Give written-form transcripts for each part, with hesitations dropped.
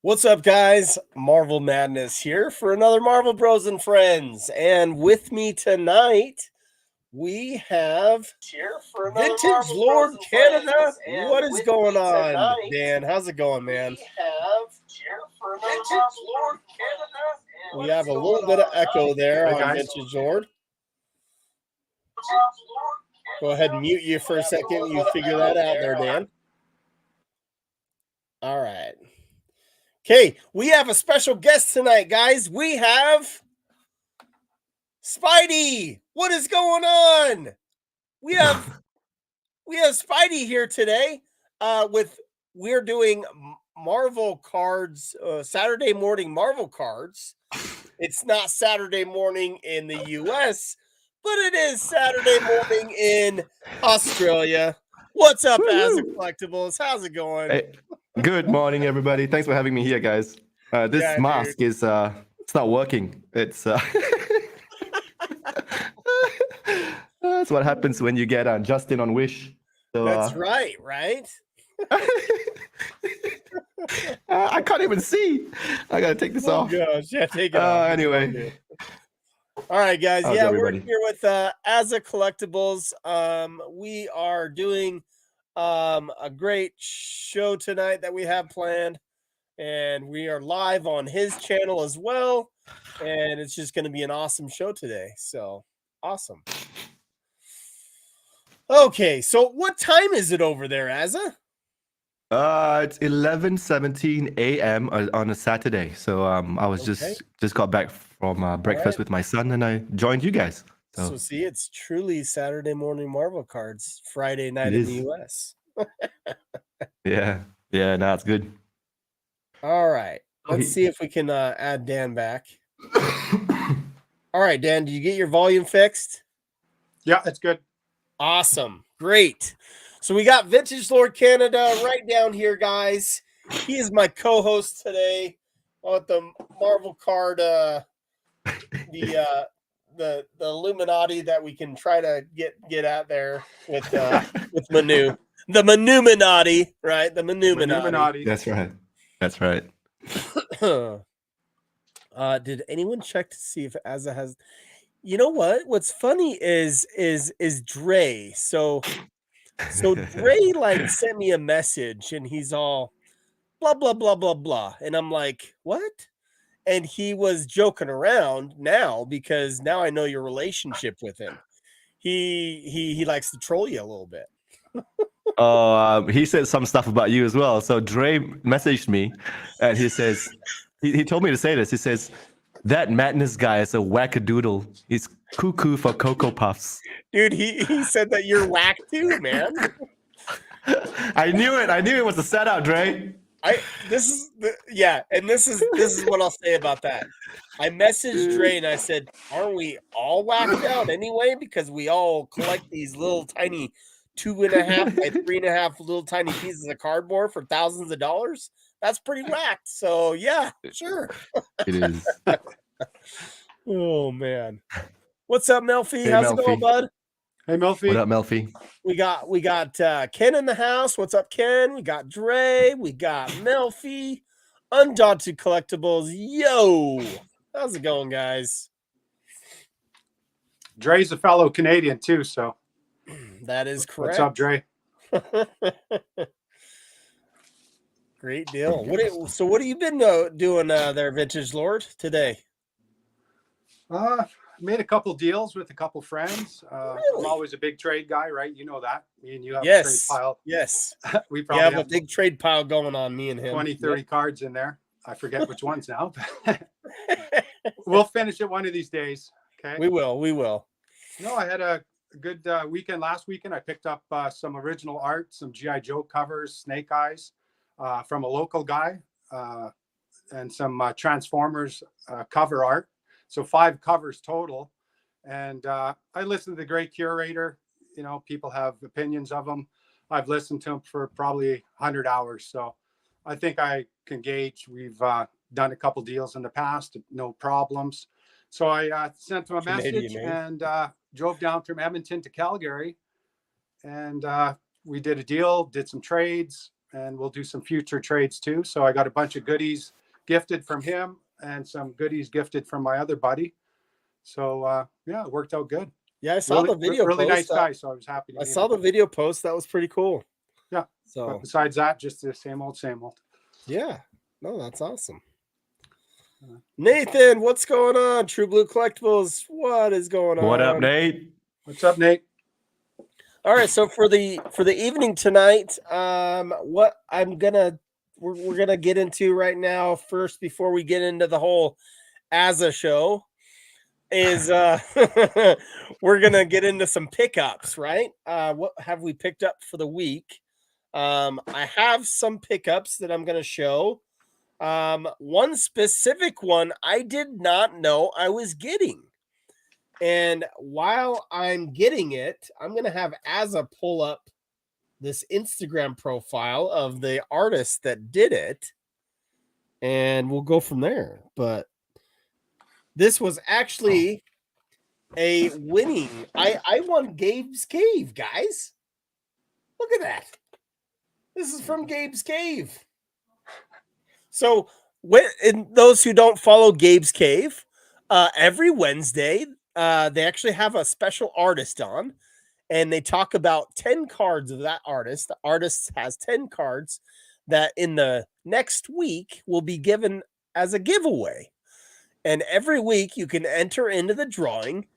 What's up, guys? Marvel Madness here for another Marvel Bros and Friends. And with me tonight, we have Vintagelord Canada. What is going on, Dan? How's it going, man? We have a little bit of echo there on Vintagelord. Go ahead and mute you for a second. You figure that out there, Dan. All right. Okay, we have a special guest tonight, guys. We have Spidey. What is going on? We have Spidey here today. We're doing Marvel cards, Saturday morning Marvel cards. It's not Saturday morning in the US, but it is Saturday morning in Australia. What's up, AzzaCollectibles? How's it going? Hey, good morning, everybody. Thanks for having me here, guys. This mask is it's not working. It's that's what happens when you get Justin on Wish. So, that's right? I can't even see. I gotta take this off. Gosh, yeah, take it off. Anyway. All right, guys. We're here with AzzaCollectibles. We are doing a great show tonight that we have planned, and we are live on his channel as well, and it's just going to be an awesome show today. So awesome. Okay, so what time is it over there, Azza? It's 11:17 a.m. on a Saturday. So I was just got back from breakfast with my son, and I joined you guys. So see, it's truly Saturday morning Marvel cards, Friday night in the US. Yeah, no, it's good. All right, let's see if we can add Dan back. All right, Dan, did you get your volume fixed? Yeah, that's good. Awesome, great. So we got Vintagelord Canada right down here, guys. He is my co-host today on the Marvel card, the Illuminati that we can try to get out there with Manu. The Manuminati, right? The Manuminati. That's right. Did anyone check to see if Azza has? You know what? What's funny is Dre. So Dre sent me a message, and he's all blah blah blah blah blah, and I'm like, what? And he was joking around now because now I know your relationship with him. He likes to troll you a little bit. He said some stuff about you as well. So Dre messaged me, and he says, he told me to say this. He says, that Madness guy is a wackadoodle. He's cuckoo for Cocoa Puffs. Dude, he said that you're whack too, man. I knew it. I knew it was a setup, Dre. This is what I'll say about that. I messaged Dre and I said, aren't we all whacked out anyway? Because we all collect these little tiny 2.5 by 3.5 little tiny pieces of cardboard for thousands of dollars. That's pretty whacked. So yeah, sure. It is. Oh man. What's up, Melfi? Hey, how's it going, bud? Hey, Melfi. What up, Melfi? We got Ken in the house. What's up, Ken? We got Dre. We got Melfi. Undaunted Collectibles. Yo. How's it going, guys? Dre's a fellow Canadian too, so that is correct. What's up, Dre? Great deal. What have you been doing there, Vintagelord, today? Made a couple deals with a couple friends. Really? I'm always a big trade guy, right? You know that. Me and you have a trade pile. Yes. We probably have a big trade pile going on, me and him. 20, 30 cards in there. I forget which ones now. We'll finish it one of these days. Okay. We will. No, I had a good weekend last weekend. I picked up some original art, some G.I. Joe covers, Snake Eyes from a local guy, and some Transformers cover art. So 5 covers total. And I listened to the great curator. You know, people have opinions of him. I've listened to him for probably 100 hours. So I think I can gauge. We've done a couple deals in the past, no problems. So I sent him a message and drove down from Edmonton to Calgary. And we did a deal, did some trades. and we'll do some future trades too. So I got a bunch of goodies gifted from him and some goodies gifted from my other buddy. So yeah, it worked out good. Yeah, I saw the video really post. nice guy. So I was happy to I meet saw him. the video post. That was pretty cool. Yeah. So But besides that, just the same old, same old. yeah, no, that's awesome. Nathan, what's going on? True Blue Collectibles, what is going on? What up, Nate? What's up, Nate? All right, so for the evening tonight, what we're gonna get into right now first before we get into the whole Azza show is we're gonna get into some pickups, right? What have we picked up for the week? I have some pickups that I'm gonna show. One specific one I did not know I was getting. And while I'm getting it, I'm going to have Azza pull up this Instagram profile of the artist that did it. And we'll go from there. But this was actually a winning. I won Gabe's Cave, guys. Look at that. This is from Gabe's Cave. So, and those who don't follow Gabe's Cave, every Wednesday, they actually have a special artist on, and they talk about 10 cards of that artist. The artist has 10 cards that in the next week will be given as a giveaway. And every week you can enter into the drawing,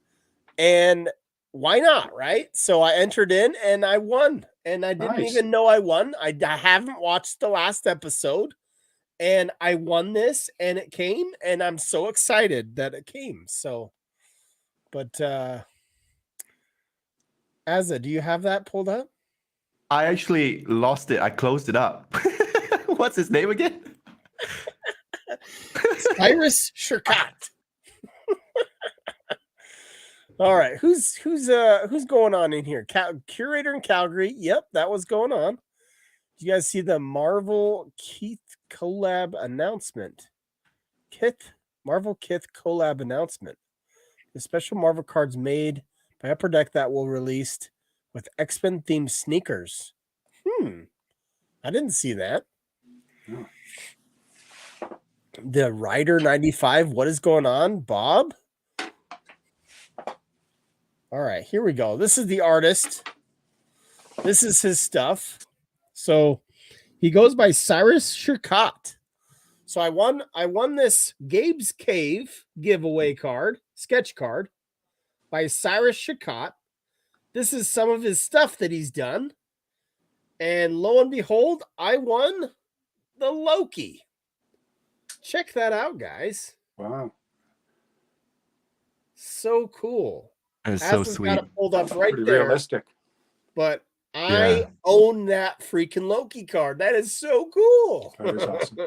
and why not, right? So I entered in and I won, and I didn't even know I won. I haven't watched the last episode, and I won this, and it came, and I'm so excited that it came. So, but Azza, do you have that pulled up? I actually lost it. I closed it up. What's his name again? Cyrus Shirkat. All right, who's going on in here? Curator in Calgary. Yep, that was going on. Do you guys see the Marvel Keith collab announcement? Marvel Kith collab announcement. The special Marvel cards made by Upper Deck that will released with X-Men themed sneakers. I didn't see that. No. The Rider 95. What is going on, Bob? All right, here we go. This is the artist. This is his stuff. So he goes by Cyrus Shirkat. So I won this Gabe's Cave giveaway card, sketch card by Cyrus Shirkat. This is some of his stuff that he's done. And lo and behold, I won the Loki. Check that out, guys. Wow. So cool. It's so Azza's sweet. got it pulled up right Pretty there. realistic. But I own that freaking Loki card. That is so cool. That is awesome.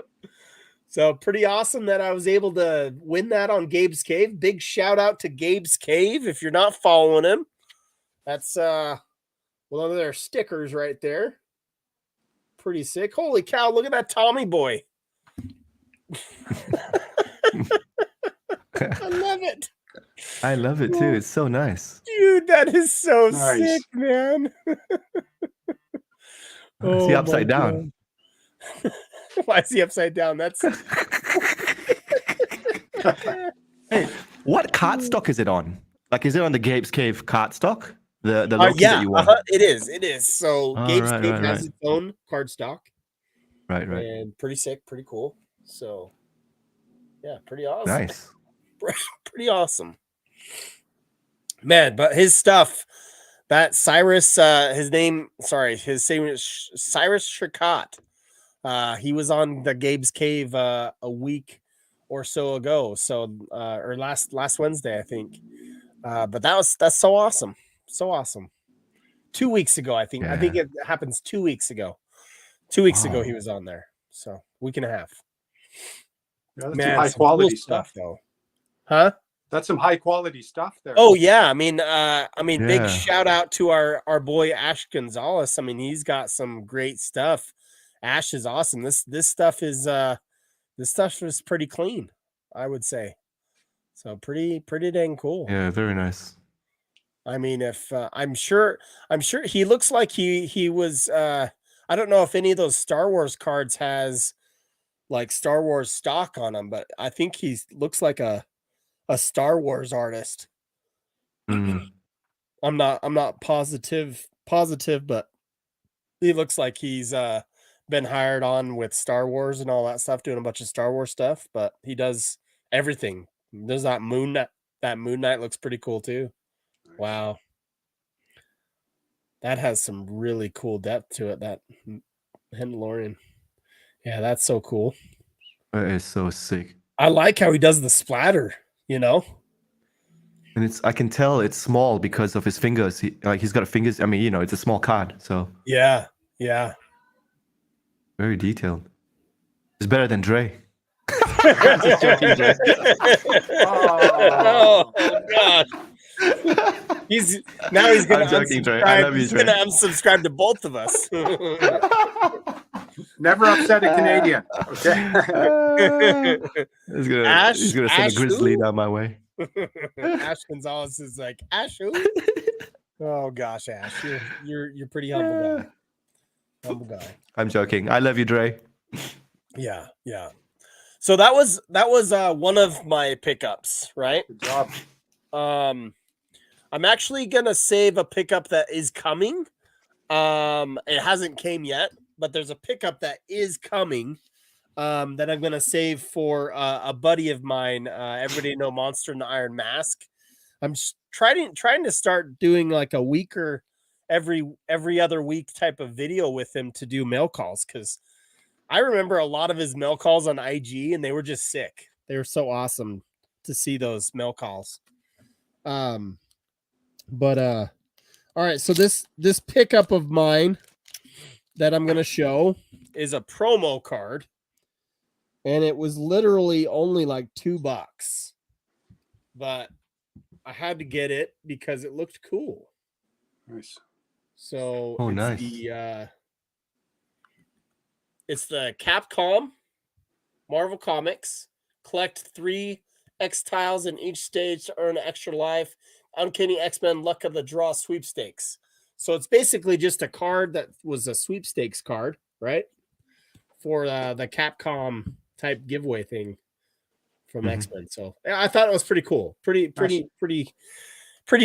So pretty awesome that I was able to win that on Gabe's Cave. Big shout out to Gabe's Cave. If you're not following him, that's one of their stickers right there. Pretty sick. Holy cow, look at that Tommy boy. I love it. I love it too. It's so nice. Dude, that is so Nice. sick, man. Is he upside down? Why is he upside down? That's Hey, what card stock is it on? Like, is it on the Gabe's Cave card stock? The Loki that you won? It is. So Oh, Gabe's right, Cave right, has right. its own card stock. Right. And pretty sick, pretty cool. So yeah, pretty awesome. Nice. Pretty awesome. Man, but his stuff, that Cyrus, his name is Cyrus Shirkat. He was on the Gabe's Cave a week or so ago. So or last Wednesday, I think. But that's so awesome. So awesome. 2 weeks ago, I think. Yeah. I think it happens 2 weeks ago. 2 weeks ago Wow. he was on there. So week and a half. Yeah, that's Man, some high some quality cool stuff. though. Huh? That's some high quality stuff there. Oh yeah, I mean, big Yeah. shout out to our boy Ash Gonzalez. I mean, he's got some great stuff. Ash is awesome. This stuff is pretty clean, I would say. So pretty dang cool. Yeah, very nice. I mean, if I'm sure he looks like he was. I don't know if any of those Star Wars cards has like Star Wars stock on them, but I think he looks like a Star Wars artist. Mm. I'm not positive, but he looks like he's been hired on with Star Wars and all that stuff, doing a bunch of Star Wars stuff, but he does everything. There's that Moon Knight. That Moon Knight looks pretty cool too. Wow. That has some really cool depth to it, that Mandalorian. Yeah, that's so cool. That is so sick. I like how he does the splatter, you know? And I can tell it's small because of his fingers. He's got fingers. I mean, it's a small card, so Yeah. very detailed. It's better than Dre. Just joking, Dre. Oh gosh. He's gonna unsubscribe to both of us. Never upset a Canadian. Okay. He's gonna send a grizzly down my way. Ash Gonzalez is like, Ash who? Oh gosh, Ash, you're pretty humble guy. I'm joking. I love you, Dre. Yeah. So that was one of my pickups, right? Good job. I'm actually gonna save a pickup that is coming. It hasn't came yet, but there's a pickup that is coming. That I'm gonna save for a buddy of mine. Everybody know Monster and the Iron Mask. I'm just trying to start doing like a week or every other week type of video with him to do mail calls, because I remember a lot of his mail calls on IG and they were just sick. They were so awesome to see those mail calls. But all right, so this pickup of mine that I'm gonna show is a promo card. And it was literally only like $2, but I had to get it because it looked cool. Nice. So nice. It's the Capcom Marvel Comics. Collect 3 X tiles in each stage to earn extra life. Uncanny X-Men Luck of the Draw sweepstakes. So it's basically just a card that was a sweepstakes card, right? For the Capcom type giveaway thing from X-Men. So I thought it was pretty cool. Pretty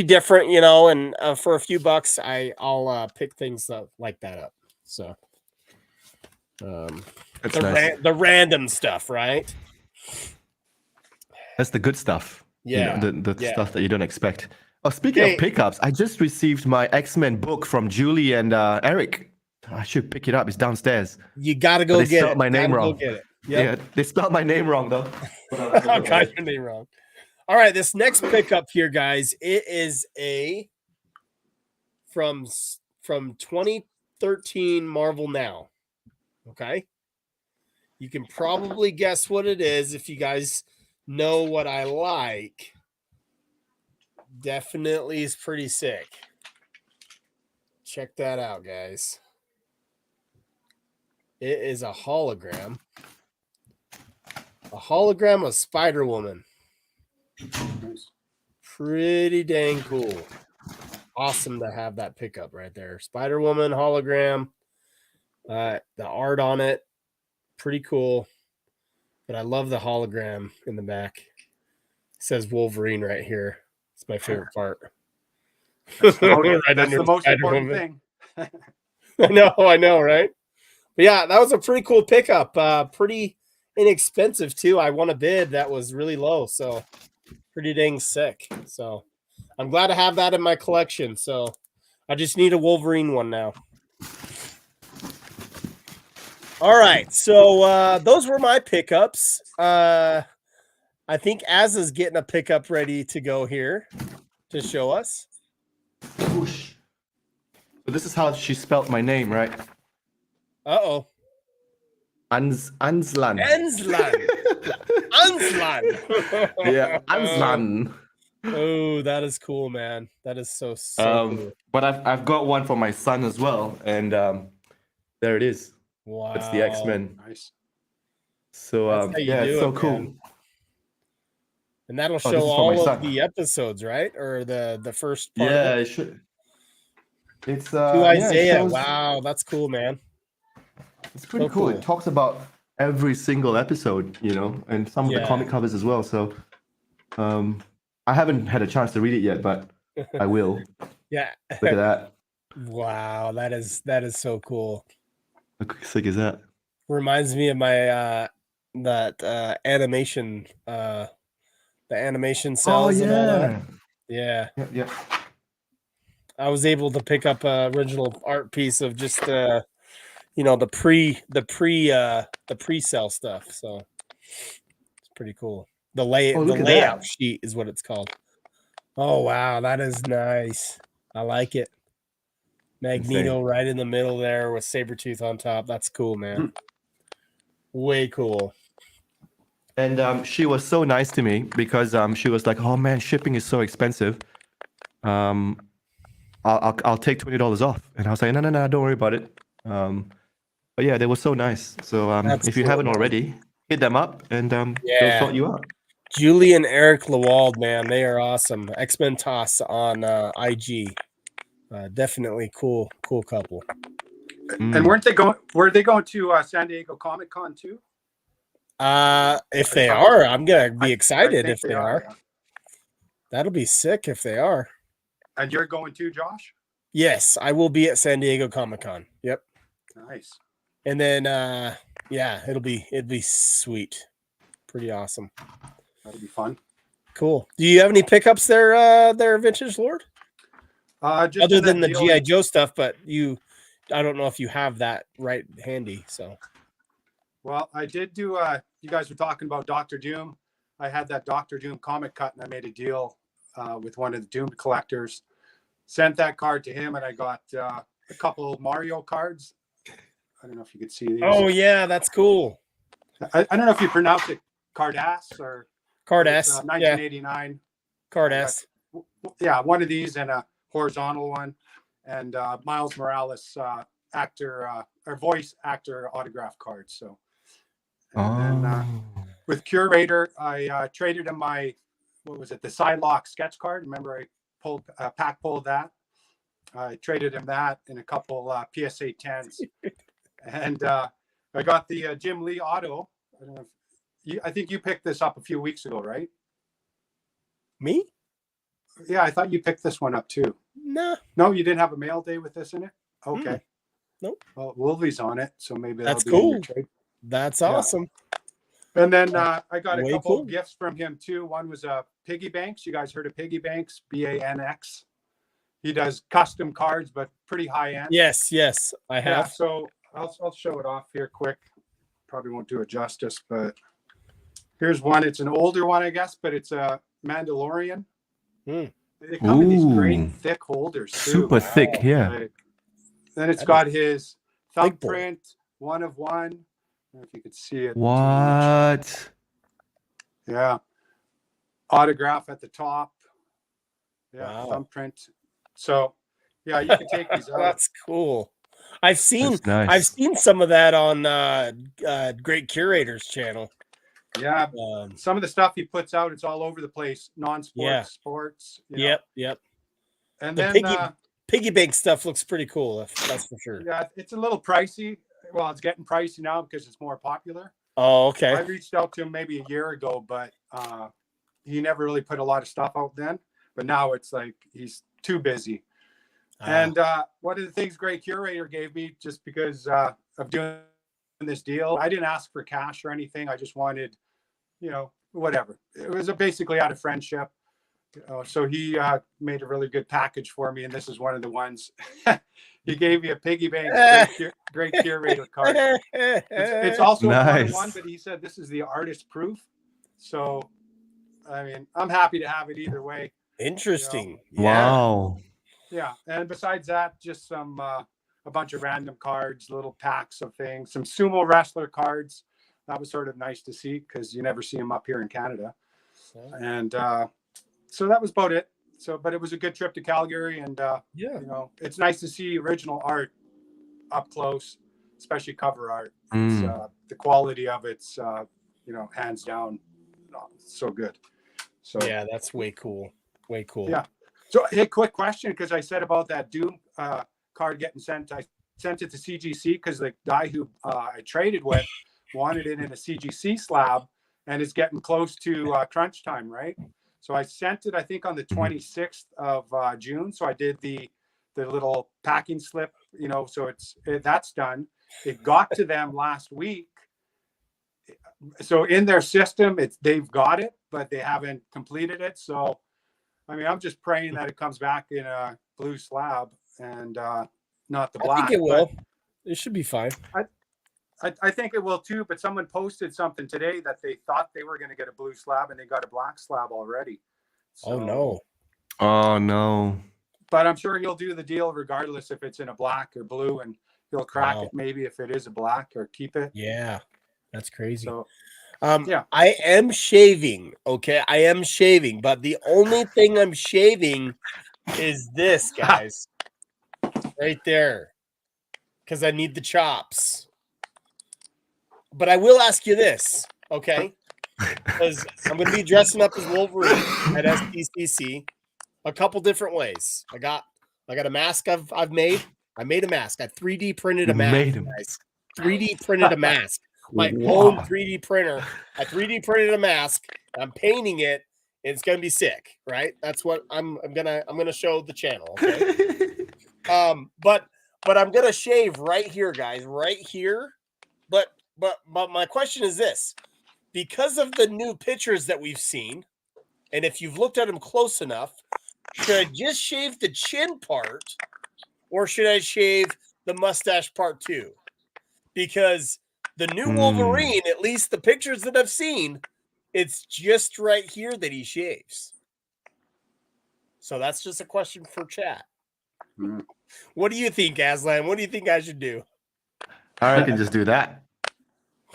different, and for a few bucks I'll pick things like that up. So That's nice. the random stuff, right? That's the good stuff. Yeah. The stuff that you don't expect. Oh, speaking of pickups, I just received my X-Men book from Julie and Eric. I should pick it up. It's downstairs. You gotta go get it. They spelled my name wrong. Go get it. Yep. Yeah, they spelled my name wrong though. I got your name wrong. All right, this next pickup here, guys, it is from 2013 Marvel Now. Okay, you can probably guess what it is if you guys know what I like. Definitely is pretty sick. Check that out, guys. It is a hologram. A hologram of Spider-Woman. Pretty dang cool. Awesome to have that pickup right there. Spider-Woman hologram. The art on it, pretty cool. But I love the hologram in the back. It says Wolverine right here. It's my favorite part. That's the most important thing. I know, right? But yeah, that was a pretty cool pickup. Pretty inexpensive too. I won a bid that was really low, so pretty dang sick. So I'm glad to have that in my collection. So I just need a Wolverine one now. All right, so those were my pickups. I think Azza's getting a pickup ready to go here to show us. Whoosh. So this is how she spelled my name, right? Uh-oh. Anslan. Anslan. Yeah, Anslan. Oh, that is cool, man. That is so cool. But I've got one for my son as well, and there it is. Wow. That's the X-Men. Nice. So yeah, it's so cool. Man. And that'll show all of the episodes, right? Or the first part. Yeah, it should. It's to Isaiah. Wow, that's cool, man. It's pretty So cool. cool. It talks about every single episode, you know, and some of the Yeah. comic covers as well. So, I haven't had a chance to read it yet, but I will. Yeah. Look at that. Wow, that is so cool. How sick is that? Reminds me of my that animation the animation cells and all that. Yeah. Yeah, yeah. I was able to pick up a original art piece of just the pre-cell stuff. So it's pretty cool. The Oh, look at layout that. sheet is what it's called. Oh wow, that is nice. I like it. Magneto Insane. right in the middle there with Sabretooth on top. That's cool, man. Way cool. And she was so nice to me because she was like, "Oh man, shipping is so expensive. Um, I'll take $20 off." And I was like, "No, no, no, don't worry about it." But yeah, they were so nice. So That's if you cool, haven't man. already, hit them up and they'll Yeah. sort you out. Julie and Eric Lewald, man, they are awesome. X-Men Toss on IG. Definitely cool couple. And were they going to San Diego Comic Con too? If they are, I'm gonna be I excited think if they are. yeah. That'll be sick if they are. And you're going too, Josh? Yes, I will be at San Diego Comic Con. Yep. Nice. And then yeah, it'll be sweet. Pretty awesome. That'll be fun. Cool. Do you have any pickups there, Vintagelord? Just Other than the deal. G.I. Joe stuff, but I don't know if you have that right handy. So Well, I did do you guys were talking about Dr. Doom. I had that Dr. Doom comic cut and I made a deal with one of the Doom collectors. Sent that card to him and I got a couple Mario cards. I don't know if you could see these. oh yeah, that's cool. I don't know if you pronounce it Cardass or Cardass. 1989. Yeah. Cardass. Yeah, one of these and a horizontal one. And Miles Morales voice actor autograph cards. So and then with Curator, I traded him my the Psylocke sketch card. Remember I pulled that. I traded him that in a couple PSA 10s. And I got the Jim Lee auto. I don't know if I think you picked this up a few weeks ago, right? Me? Yeah, I thought you picked this one up too. No. No, you didn't have a mail day with this in it? Okay. Nope. Well, Wolvie's on it, so maybe that's that'll be in your cool. trade. That's awesome. And then I got a Way couple cool. of gifts from him too. One was Piggy Banks. You guys heard of Piggy Banks? BANX. He does custom cards, but pretty high end. Yes, I have. Yeah, so I'll show it off here quick. Probably won't do it justice, but here's one. It's an older one, I guess, but it's a Mandalorian. They come in these great thick holders too. Super thick, yeah. Then it's got his thumbprint, one of one. I don't know if you could see it. What? Yeah. Autograph at the top. Yeah, Wow. thumbprint. So yeah, you can take these out. That's cool. I've seen nice. some of that on Great Curator's channel. Yeah, some of the stuff he puts out, it's all over the place. Non-sports, sports. Yep. And The then piggy bank stuff looks pretty cool. That's for sure. Yeah, it's a little pricey. Well, it's getting pricey now because it's more popular. Oh, okay. I reached out to him maybe a year ago, but he never really put a lot of stuff out then. But now it's like he's too busy. And one of the things Great Curator gave me just because of doing this deal, I didn't ask for cash or anything. I just wanted, whatever. It was basically out of friendship. So he made a really good package for me, and this is one of the ones. He gave me a Piggy Bank Great Curator card. It's also nice. one, but he said this is the artist proof. So, I mean, I'm happy to have it either way. Interesting. Wow. Yeah, and besides that, just some a bunch of random cards, little packs of things, some sumo wrestler cards. That was sort of nice to see because you never see them up here in Canada. And so that was about it. So, but it was a good trip to Calgary, and it's nice to see original art up close, especially cover art. It's, the quality of it's hands down, so good. So yeah, that's way cool. Yeah. So, hey, quick question, because I said about that Doom card getting sent. I sent it to CGC because the guy who I traded with wanted it in a CGC slab, and it's getting close to crunch time, right? So I sent it, I think, on the 26th of June. So I did the little packing slip, you know, so that's done. It got to them last week. So in their system, they've got it, but they haven't completed it. So, I mean, I'm just praying that it comes back in a blue slab and not the black. I think it will. It should be fine. I think it will too, but someone posted something today that they thought they were going to get a blue slab and they got a black slab already. So, oh no. Oh no. But I'm sure he'll do the deal regardless if it's in a black or blue, and he'll crack it maybe if it is a black, or keep it. Yeah. That's crazy. So, yeah. I am shaving. Okay. I am shaving, but the only thing I'm shaving is this, guys. Right there. Because I need the chops. But I will ask you this, okay? Because I'm going to be dressing up as Wolverine at SDCC a couple different ways. I got a mask I've made. I made a mask. I 3D printed a mask, guys. 3D printed a mask. My own 3D printer. I 3D printed a mask. I'm painting it. And it's gonna be sick, right? That's what I'm gonna show the channel. Okay. But I'm gonna shave right here, guys, right here. But my question is this: because of the new pictures that we've seen, and if you've looked at them close enough, should I just shave the chin part, or should I shave the mustache part too? Because the new Wolverine, at least the pictures that I've seen, it's just right here that he shaves. So that's just a question for chat. What do you think, Aslan? What do you think I should do? I reckon just do that.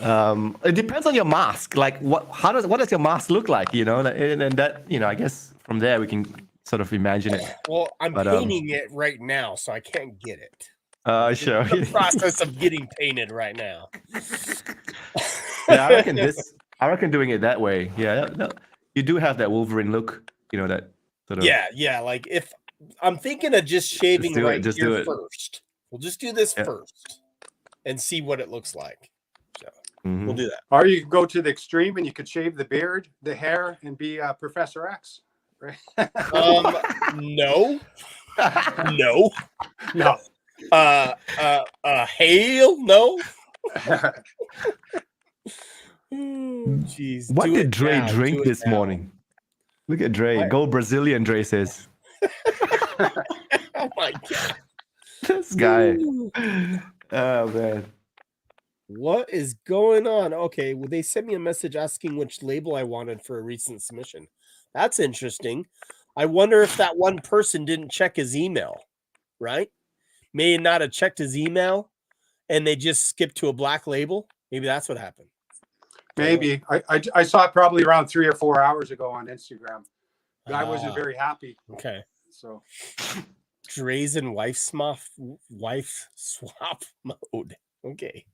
It depends on your mask. Like, what does your mask look like? You know, and that, you know, I guess from there we can sort of imagine it. Well, I'm painting it right now, so I can't get it. Sure. The process of getting painted right now. Yeah, I reckon doing it that way. Yeah, no, you do have that Wolverine look. You know, that sort of. Yeah. Like, if I'm thinking of just shaving here first. We'll just do this first and see what it looks like. So we'll do that. Or you could go to the extreme and you could shave the beard, the hair, and be Professor X. Right? No. No. Hail, no. Jeez. What did Dre drink this morning? Look at Dre. Go Brazilian, Dre says. Oh my god. This guy. Oh man. What is going on? Okay, well, they sent me a message asking which label I wanted for a recent submission. That's interesting. I wonder if that one person didn't check his email, right? May not have checked his email and they just skipped to a black label. Maybe that's what happened. Maybe. I saw it probably around 3 or 4 hours ago on Instagram. Guy wasn't very happy. Okay. So Dre's in wife swap mode. Okay.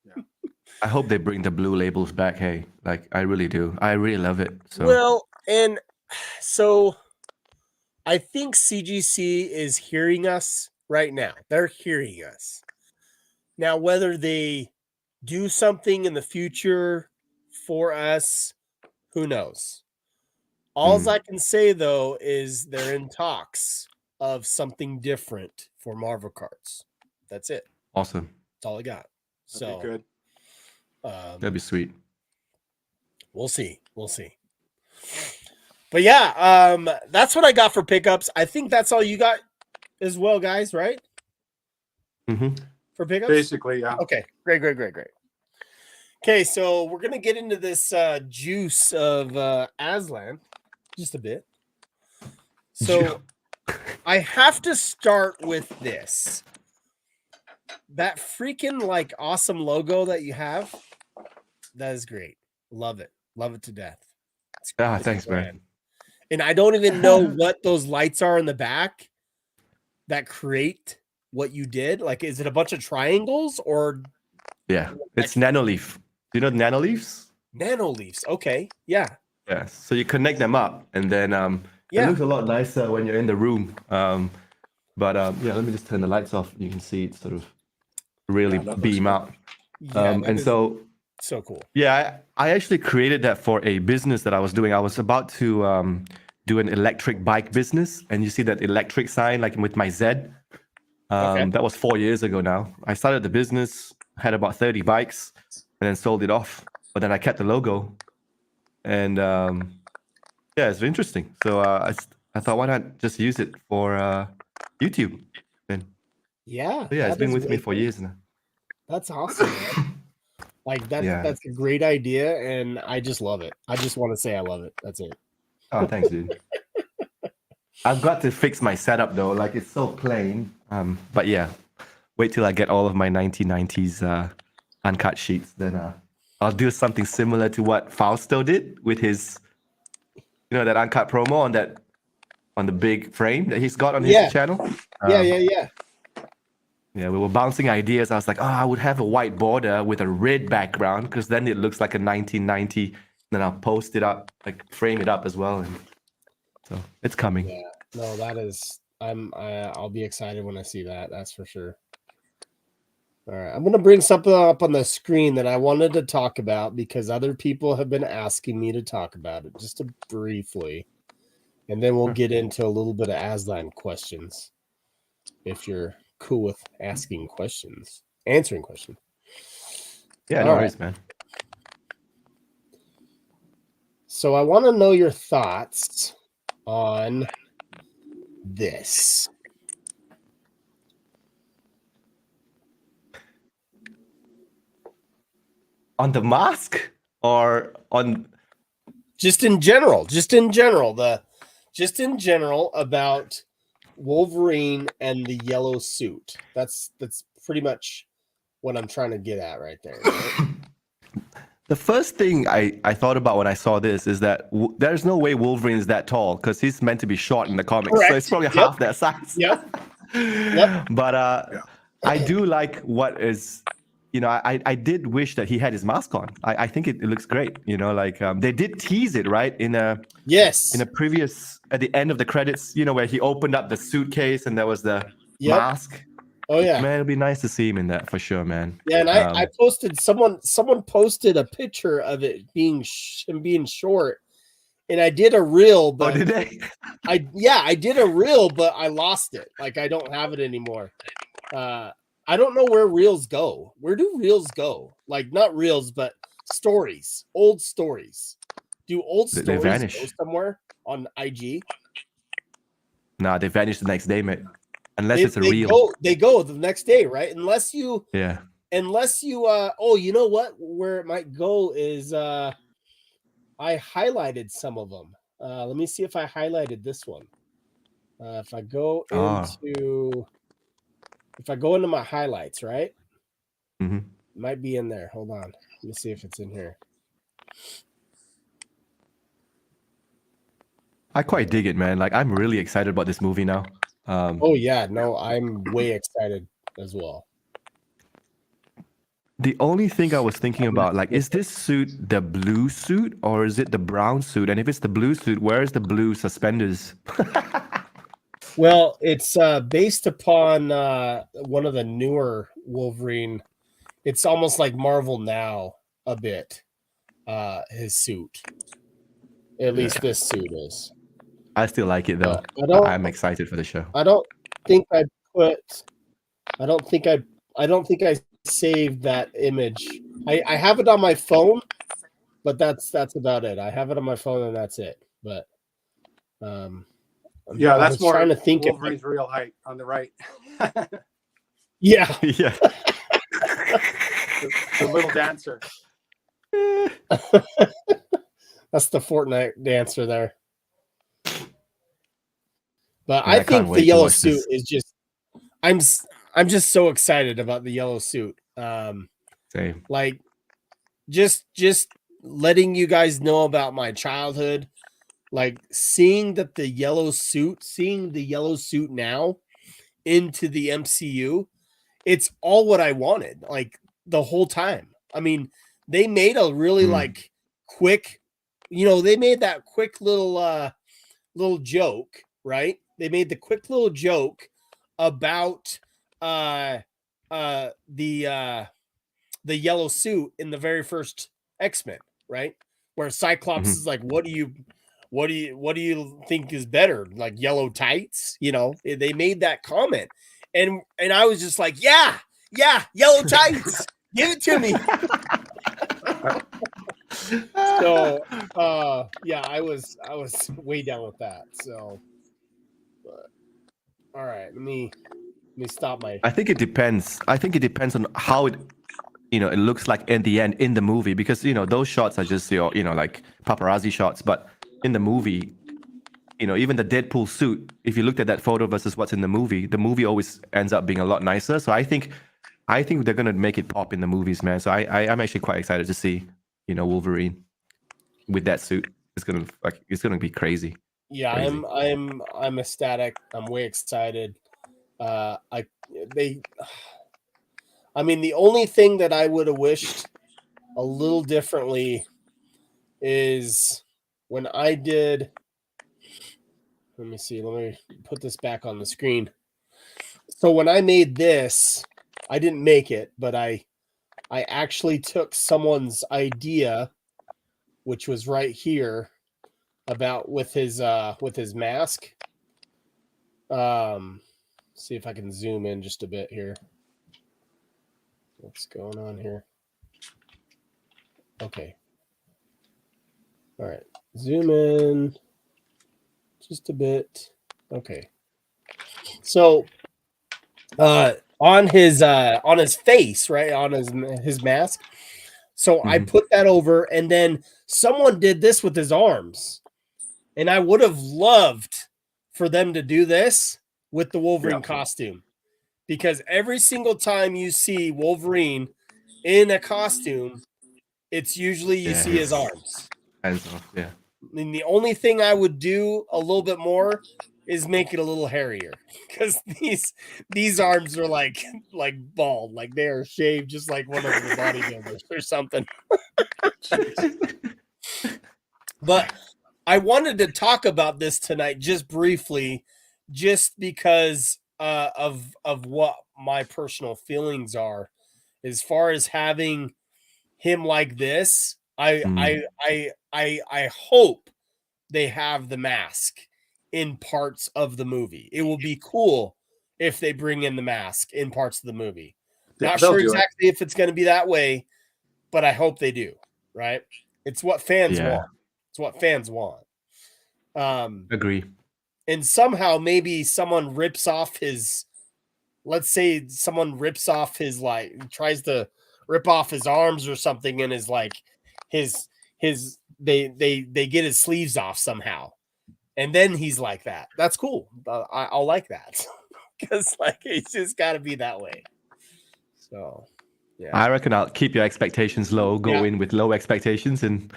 Yeah. I hope they bring the blue labels back. Hey, like, I really do. I really love it. So. Well, and so I think CGC is hearing us right now. They're hearing us. Now, whether they do something in the future for us, who knows? All I can say, though, is they're in talks of something different for Marvel cards. That's it. Awesome. That's all I got. So good. That'd be sweet. We'll see. But yeah, that's what I got for pickups. I think that's all you got as well, guys, right? For pickups? Basically, yeah. Okay, great. Okay, so we're going to get into this juice of Aslan just a bit. So I have to start with this. That freaking, like, awesome logo that you have, that is great. Love it. Love it to death. Thanks, man. And I don't even know what those lights are in the back that create what you did. Like, is it a bunch of triangles or? Yeah, it's Nanoleaf. Do you know Nanoleafs? Nanoleafs. Okay. Yeah. Yeah. So you connect them up, and then it looks a lot nicer when you're in the room. But yeah, let me just turn the lights off. You can see it sort of. really Yeah, that looks beam good. out. Yeah, that And is so so cool. yeah, I actually created that for a business that I was doing. I was about to do an electric bike business, and you see that electric sign like with my Z. Okay. That was 4 years ago now. I started the business, had about 30 bikes, and then sold it off. But then I kept the logo, and yeah, it's interesting. So I thought, why not just use it for YouTube? Then Yeah, so yeah, it's that been is with me really for cool. years now. That's awesome, man. Like Yeah. that's a great idea, and I just love it. I just want to say I love it. That's it. Oh, thanks, dude. I've got to fix my setup though. Like it's so plain. But yeah, wait till I get all of my 1990s uncut sheets. Then I'll do something similar to what Fausto did with his, that uncut promo on the big frame that he's got on his Yeah, channel. yeah. Yeah, we were bouncing ideas. I was like, oh, I would have a white border with a red background because then it looks like a 1990. Then I'll post it up, like frame it up as well. And so it's coming. Yeah. No, that is. I'll be excited when I see that. That's for sure. All right, I'm gonna bring something up on the screen that I wanted to talk about because other people have been asking me to talk about it just briefly, and then we'll get into a little bit of Aslan questions. If you're cool with asking questions, answering questions. Yeah, All no right. worries, man. So I want to know your thoughts on this. On the mask or on Just in general about Wolverine and the yellow suit. That's pretty much what I'm trying to get at right there. Right? the first thing I thought about when I saw this is that there's no way Wolverine is that tall because he's meant to be short in the comics. Correct. So it's probably half that size. Yep. But I do like what is, I did wish that he had his mask on. I think it looks great. Like they did tease it, right? In a previous, at the end of the credits, where he opened up the suitcase and there was the mask. Oh yeah, man, it'd be nice to see him in that for sure, man. Yeah, and I posted someone posted a picture of it being him being short, and I did a reel, but did they? I did a reel, but I lost it. Like I don't have it anymore. I don't know where reels go. Where do reels go? Like not reels, but stories, old stories. Do old stories they vanish. go somewhere on IG? Nah, they vanish the next day, mate. Unless it's a reel. They go the next day, right? Unless you oh, you know what? Where it might go is I highlighted some of them. Let me see if I highlighted this one. If I go into my highlights, right? Mm-hmm. It might be in there. Hold on. Let me see if it's in here. I quite dig it, man. Like I'm really excited about this movie now. Oh yeah, no, I'm way excited as well. The only thing I was thinking about, like, is this suit the blue suit or is it the brown suit? And if it's the blue suit, where is the blue suspenders? Well, it's based upon one of the newer Wolverine. It's almost like Marvel Now a bit. His suit, at least this suit is. I still like it though. I'm excited for the show. I don't think I saved that image. I have it on my phone, but that's about it. I have it on my phone and that's it. But yeah, that's more trying to think Wolverine's real height on the right. Yeah. Yeah. The little dancer. That's the Fortnite dancer there. But I think the yellow suit is just I'm just so excited about the yellow suit. Same. Like just letting you guys know about my childhood, like seeing the yellow suit now into the MCU, it's all what I wanted like the whole time. I mean, they made a really like quick, they made that quick little joke, right? They made the quick little joke about the yellow suit in the very first X-Men, right? Where Cyclops is like, what do you think is better? Like yellow tights? You know, they made that comment. And I was just like, yeah, yellow tights. Give it to me. So yeah, I was way down with that. So but, all right, let me stop my I think it depends. I think it depends on how it, it looks like in the end in the movie, because those shots are just like paparazzi shots. But in the movie, even the Deadpool suit, if you looked at that photo versus what's in the movie always ends up being a lot nicer. So I think they're gonna make it pop in the movies, man. So I'm actually quite excited to see Wolverine with that suit. It's gonna be crazy. yeah, Crazy. I'm ecstatic. I'm way excited. I mean, the only thing that I would have wished a little differently is when I did. Let me see. Let me put this back on the screen. So when I made this, I didn't make it, but I actually took someone's idea, which was right here, about with his mask. See if I can zoom in just a bit here. What's going on here? Okay. All right. Zoom in just a bit. Okay. So on his face, right? On his mask. So I put that over, and then someone did this with his arms. And I would have loved for them to do this with the Wolverine costume. Because every single time you see Wolverine in a costume, it's usually you see his arms. Hands off, yeah. And the only thing I would do a little bit more is make it a little hairier, because these arms are like bald, like they are shaved just like one of the bodybuilders or something. But I wanted to talk about this tonight just briefly, just because of what my personal feelings are as far as having him like this. I hope they have the mask in parts of the movie. It will be cool if they bring in the mask in parts of the movie. Not sure exactly if it's going to be that way, but I hope they do. Right? It's what fans want. It's what fans want. Agree. And somehow maybe someone rips off his, let's say someone rips off his, like, tries to rip off his arms or something, and is like they get his sleeves off somehow, and then he's like that. That's cool. I'll like that, because like it's just got to be that way. So yeah, I reckon I'll keep your expectations low. Go in with low expectations, and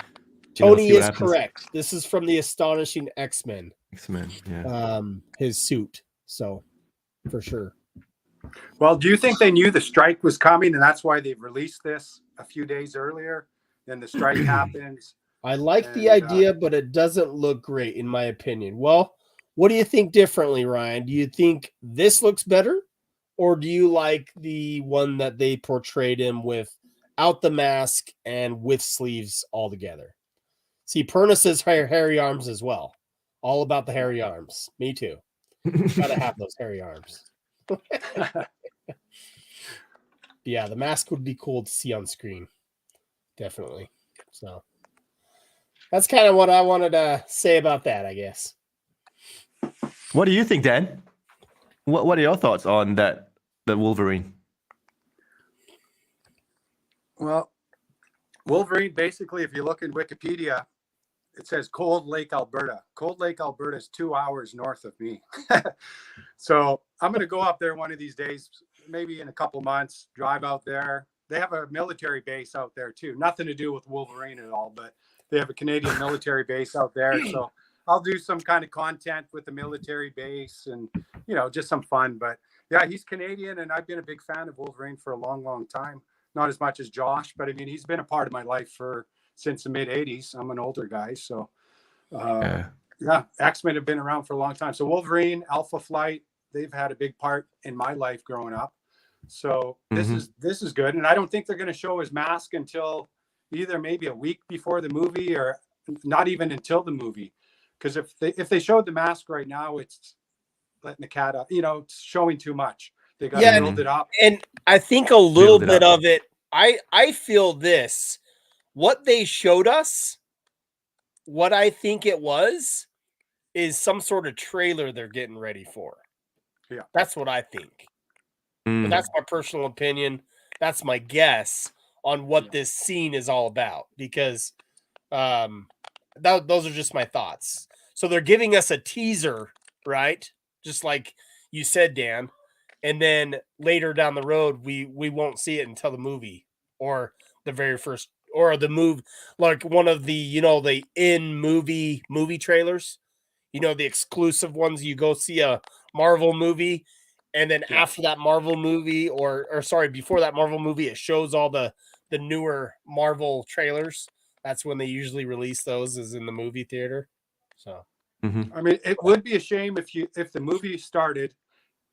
Tony is correct. This is from the Astonishing X-Men. X-Men, yeah. His suit. So for sure. Well, do you think they knew the strike was coming, and that's why they've released this a few days earlier? Then the strike happens. I like the idea, but it doesn't look great, in my opinion. Well, what do you think differently, Ryan? Do you think this looks better, or do you like the one that they portrayed him without the mask and with sleeves altogether? See, Perna says hairy arms as well. All about the hairy arms. Me too. Gotta have those hairy arms. Yeah, the mask would be cool to see on screen. Definitely. So that's kind of what I wanted to say about that, I guess. What do you think, Dan? What are your thoughts on the Wolverine? Well, Wolverine, basically, if you look in Wikipedia, it says Cold Lake, Alberta. Cold Lake, Alberta is 2 hours north of me. So I'm going to go up there one of these days, maybe in a couple months, drive out there. They have a military base out there too. Nothing to do with Wolverine at all, but they have a Canadian military base out there. So I'll do some kind of content with the military base and, just some fun. But yeah, he's Canadian, and I've been a big fan of Wolverine for a long, long time. Not as much as Josh, but I mean, he's been a part of my life since the mid 80s. I'm an older guy. So yeah, X-Men have been around for a long time. So Wolverine, Alpha Flight, they've had a big part in my life growing up. So this is good, and I don't think they're going to show his mask until either maybe a week before the movie, or not even until the movie. Because if they showed the mask right now, it's letting the cat out. It's showing too much. They got to build it up. And I think a little bit of it. I feel this. What they showed us, what I think it was, is some sort of trailer they're getting ready for. Yeah, that's what I think. But that's my personal opinion. That's my guess on what this scene is all about, because those are just my thoughts. So they're giving us a teaser, right? Just like you said, Dan. And then later down the road, we won't see it until the movie, or the very first, or the move, like one of the, the in-movie trailers, the exclusive ones. You go see a Marvel movie, and then after that Marvel movie, or sorry, before that Marvel movie, it shows all the newer Marvel trailers. That's when they usually release those, is in the movie theater. So, I mean, it would be a shame if the movie started,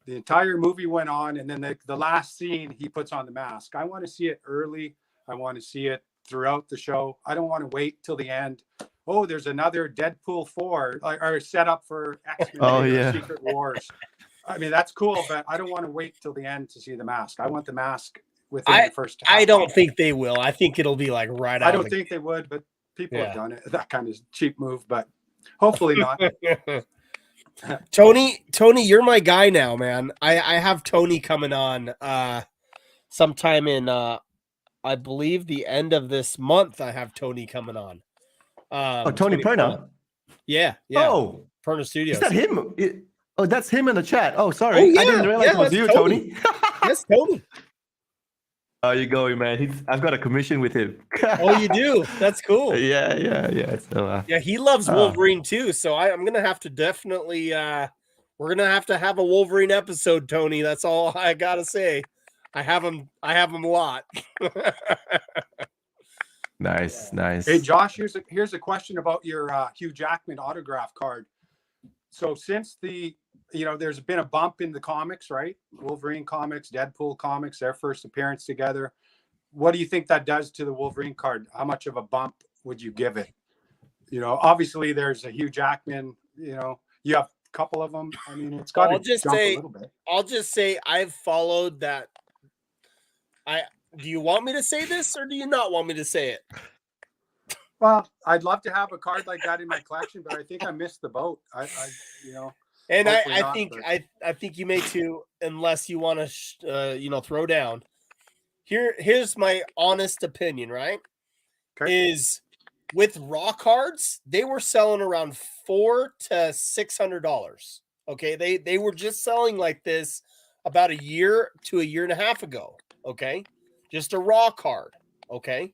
the entire movie went on, and then the last scene he puts on the mask. I want to see it early. I want to see it throughout the show. I don't want to wait till the end. Oh, there's another Deadpool 4 or set up for X-Men Secret Wars. I mean, that's cool, but I don't want to wait till the end to see the mask. I want the mask within the first half. I don't think they will. I think it'll be like right out. I don't think they would, but people have done it. That kind of cheap move, but hopefully not. Tony, you're my guy now, man. I have Tony coming on sometime in I believe the end of this month. I have Tony coming on. Tony Perna. Yeah. Oh, Perna Studios. Is that him? That's him in the chat. Oh, sorry. I didn't realize it was you, Tony. That's Tony. How you going, man? I've got a commission with him. Oh, you do? That's cool. Yeah. So, he loves Wolverine too. So I'm gonna have to definitely. We're gonna have to have a Wolverine episode, Tony. That's all I gotta say. I have him a lot. Nice. Hey, Josh, here's a question about your Hugh Jackman autograph card. So since there's been a bump in the comics, right? Wolverine comics, Deadpool comics, their first appearance together. What do you think that does to the Wolverine card? How much of a bump would you give it? Obviously there's a Hugh Jackman, you have a couple of them. I mean, it's got to jump a little bit. I'll just say I've followed that. Do you want me to say this, or do you not want me to say it? Well, I'd love to have a card like that in my collection, but I think I missed the boat. And I think you may too, unless you want to, throw down. Here's my honest opinion, right? Okay. Is with raw cards, they were selling around $400 to $600. Okay, they were just selling like this about a year to a year and a half ago. Okay, just a raw card. Okay.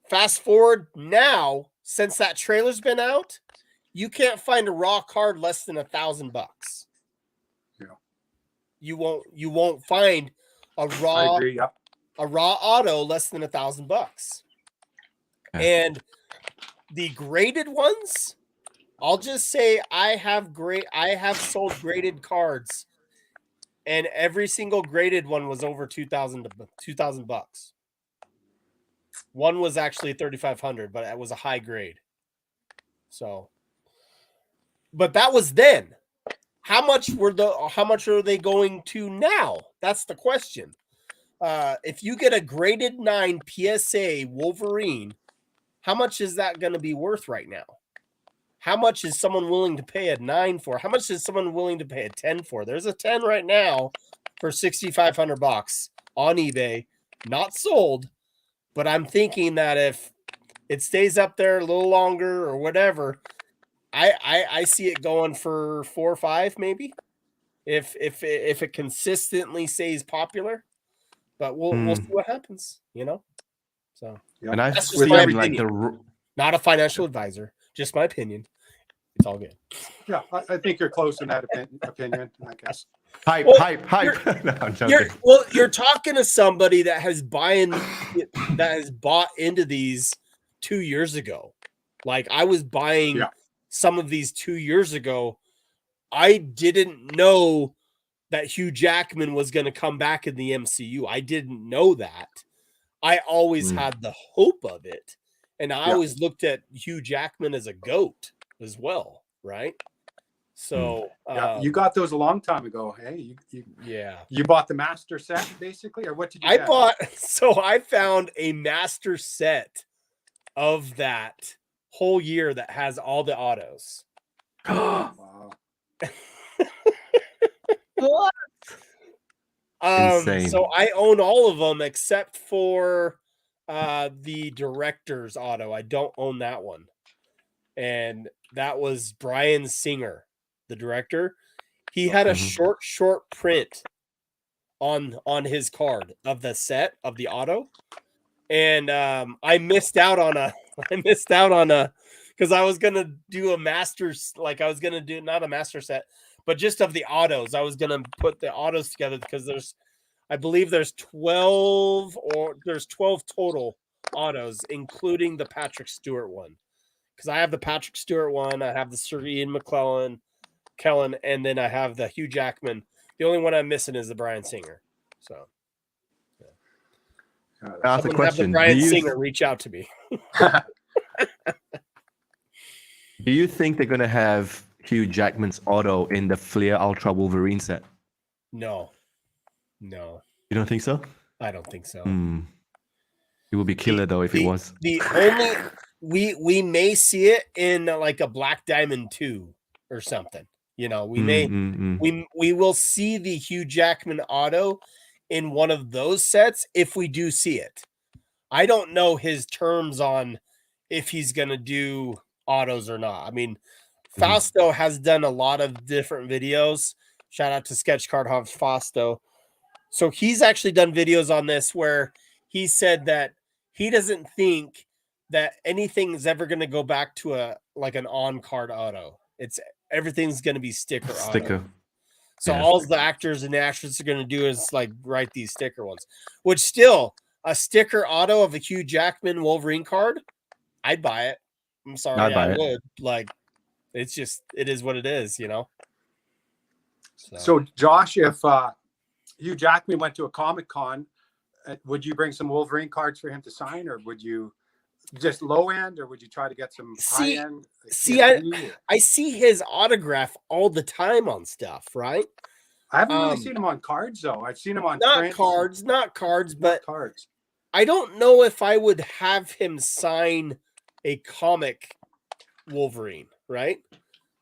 Fast forward now, since that trailer's been out, you can't find a raw card less than $1,000. Yeah. You won't find a raw I agree, yeah. a raw auto less than $1,000. Okay. And the graded ones, I'll just say I have sold graded cards, and every single graded one was over $2,000. One was actually 3,500, but it was a high grade. So, but that was then. How much are they going to now? That's the question. If you get a graded 9 PSA Wolverine, how much is that going to be worth right now? How much is someone willing to pay a 9 for? How much is someone willing to pay a 10 for? There's a 10 right now for $6,500 on eBay, not sold. But I'm thinking that if it stays up there a little longer or whatever, I see it going for 4 or 5 maybe, if it consistently stays popular. But we'll see what happens, So and I that's just my opinion. Not a financial advisor, just my opinion. It's all good. Yeah, I think you're close in that opinion, I guess. Hype. No, I'm joking. You're talking to somebody that has bought into these 2 years ago. Like, I was buying some of these 2 years ago. I didn't know that Hugh Jackman was going to come back in the MCU. I didn't know that. I always had the hope of it. And I always looked at Hugh Jackman as a GOAT as well, right? So you got those a long time ago. Hey, you bought the master set basically, or what did you get? I found a master set of that whole year that has all the autos. Wow. What? Insane. So I own all of them except for the director's auto. I don't own that one. And that was Bryan Singer, the director. He had a short print on his card of the set of the auto. And I missed out on because I was gonna do a masters, like I was gonna do not a master set, but just of the autos. I was gonna put the autos together because I believe there's 12 total autos, including the Patrick Stewart one. Because I have the Patrick Stewart one, I have the Sir Ian Kellen, and then I have the Hugh Jackman. The only one I'm missing is the Bryan Singer. So, ask a question. Have the Bryan Singer reach out to me. Do you think they're gonna have Hugh Jackman's auto in the Flair Ultra Wolverine set? No. You don't think so? I don't think so. It would be killer though if it was. The only we may see it in like a Black Diamond 2 or something. You know, we will see the Hugh Jackman auto in one of those sets if we do see it. I don't know his terms on if he's going to do autos or not. I mean, Fausto has done a lot of different videos. Shout out to Sketch Card Hobbs Fausto. So he's actually done videos on this where he said that he doesn't think that anything is ever going to go back to an on-card auto. Everything's going to be sticker. So all the actors and actresses are going to do is like write these sticker ones, which still a sticker auto of a Hugh Jackman Wolverine card, I'd buy it. I'm sorry, I would. Like, it is what it is, you know? So Josh, if Hugh Jackman went to a Comic-Con, would you bring some Wolverine cards for him to sign, or would you just low end, or would you try to get some high end? I see his autograph all the time on stuff, right? I haven't really seen him on cards though. I've seen him on not cards, but cards. I don't know if I would have him sign a comic Wolverine, right?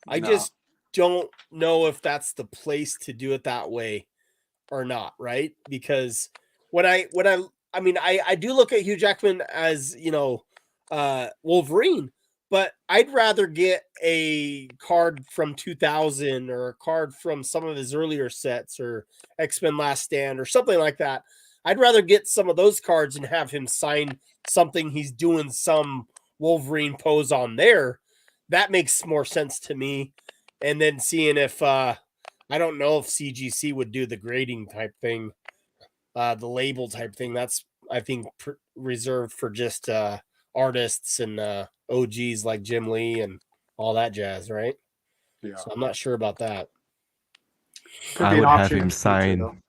I just don't know if that's the place to do it that way or not, right? Because I do look at Hugh Jackman as, you know, Wolverine, but I'd rather get a card from 2000 or a card from some of his earlier sets or X-Men Last Stand or something like that. I'd rather get some of those cards and have him sign something he's doing some Wolverine pose on there. That makes more sense to me. And then seeing if I don't know if CGC would do the grading type thing, the label type thing. That's, I think, reserved for just artists and OGs like Jim Lee and all that jazz, right? Yeah. So I'm not sure about that. I would have him sign.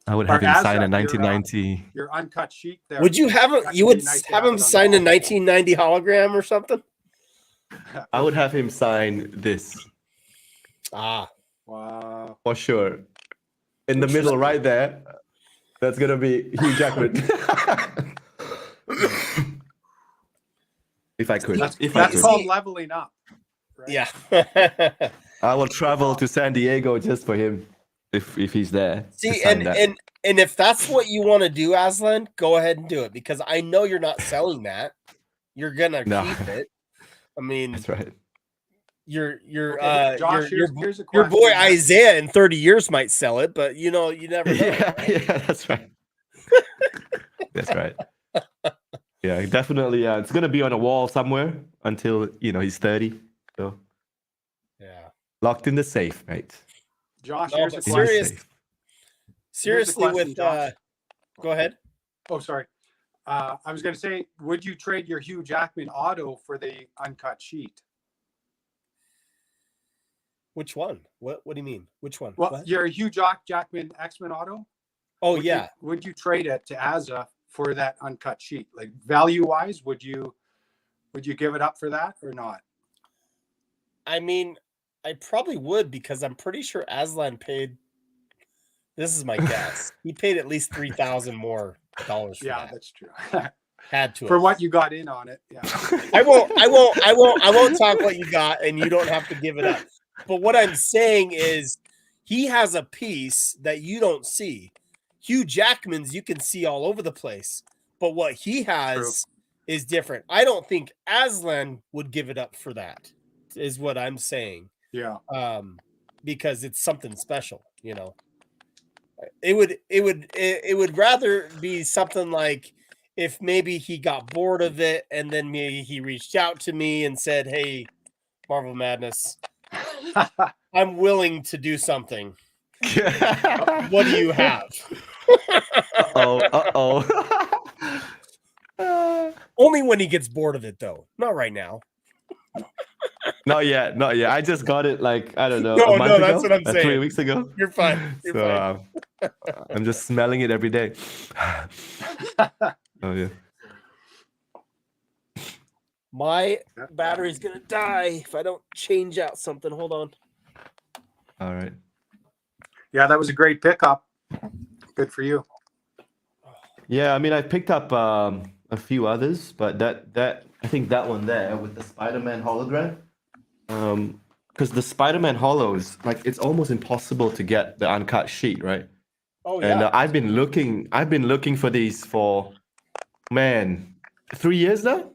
I would have him sign a 1990. Your uncut sheet there. Would you have him? You would have him sign a 1990 hologram or something? I would have him sign this. Wow. For sure. In the middle, right there. That's gonna be Hugh Jackman. If I could. That's called leveling up. Right? Yeah. I will travel to San Diego just for him if he's there. See, and if that's what you want to do, Aslan, go ahead and do it, because I know you're not selling that. You're gonna keep it. I mean, that's right. Josh, here's a question. Your boy Isaiah in 30 years might sell it, but you know, you never know. Yeah, that's right. That's right. Yeah, definitely. It's gonna be on a wall somewhere until he's 30. So yeah, locked in the safe, right? Josh, seriously, with go ahead. Oh, sorry. I was going to say, would you trade your Hugh Jackman auto for the uncut sheet? Which one? What do you mean? Which one? Well, What? you're a Hugh Jackman X-Men auto. Oh Would yeah. would you trade it to Azza for that uncut sheet? Like value wise, would you give it up for that or not? I mean, I probably would because I'm pretty sure Aslan paid. This is my guess. He paid at least $3,000 more for Yeah, that. that's true. Had to For have. what you got in on it. Yeah. I won't talk what you got, and you don't have to give it up. But what I'm saying is, he has a piece that you don't see. Hugh Jackman's you can see all over the place, but what he has is different. I don't think Aslan would give it up for that. Is what I'm saying. Yeah. Because it's something special, you know. It would rather be something like if maybe he got bored of it and then maybe he reached out to me and said, "Hey, Marvel Madness, I'm willing to do something. What do you have?" Only when he gets bored of it, though. Not right now. Not yet. I just got it like, I don't know, No, a month ago. that's what I'm saying. 3 weeks ago. You're fine. You're fine. I'm just smelling it every day. Oh yeah. My battery's gonna die if I don't change out something. Hold on. All right. Yeah, that was a great pickup. Good for you. Yeah, I mean, I picked up a few others, but that I think that one there with the Spider-Man hologram, because the Spider-Man holos, like, it's almost impossible to get the uncut sheet, right? Oh yeah. And I've been looking for these for, man, 3 years now.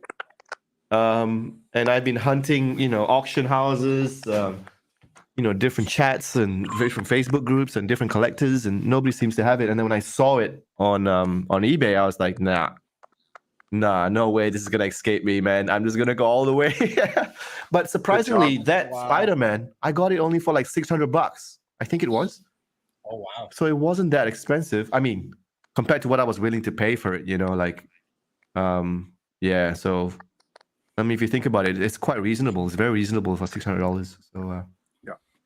And I've been hunting, auction houses, different chats and different Facebook groups and different collectors, and nobody seems to have it. And then when I saw it on eBay, I was like, nah, no way, this is gonna escape me, man. I'm just gonna go all the way. But surprisingly, that Spider-Man, I got it only for like $600, I think it was. Oh wow. So it wasn't that expensive. I mean, compared to what I was willing to pay for it, yeah. So I mean, if you think about it, it's quite reasonable. It's very reasonable for $600. So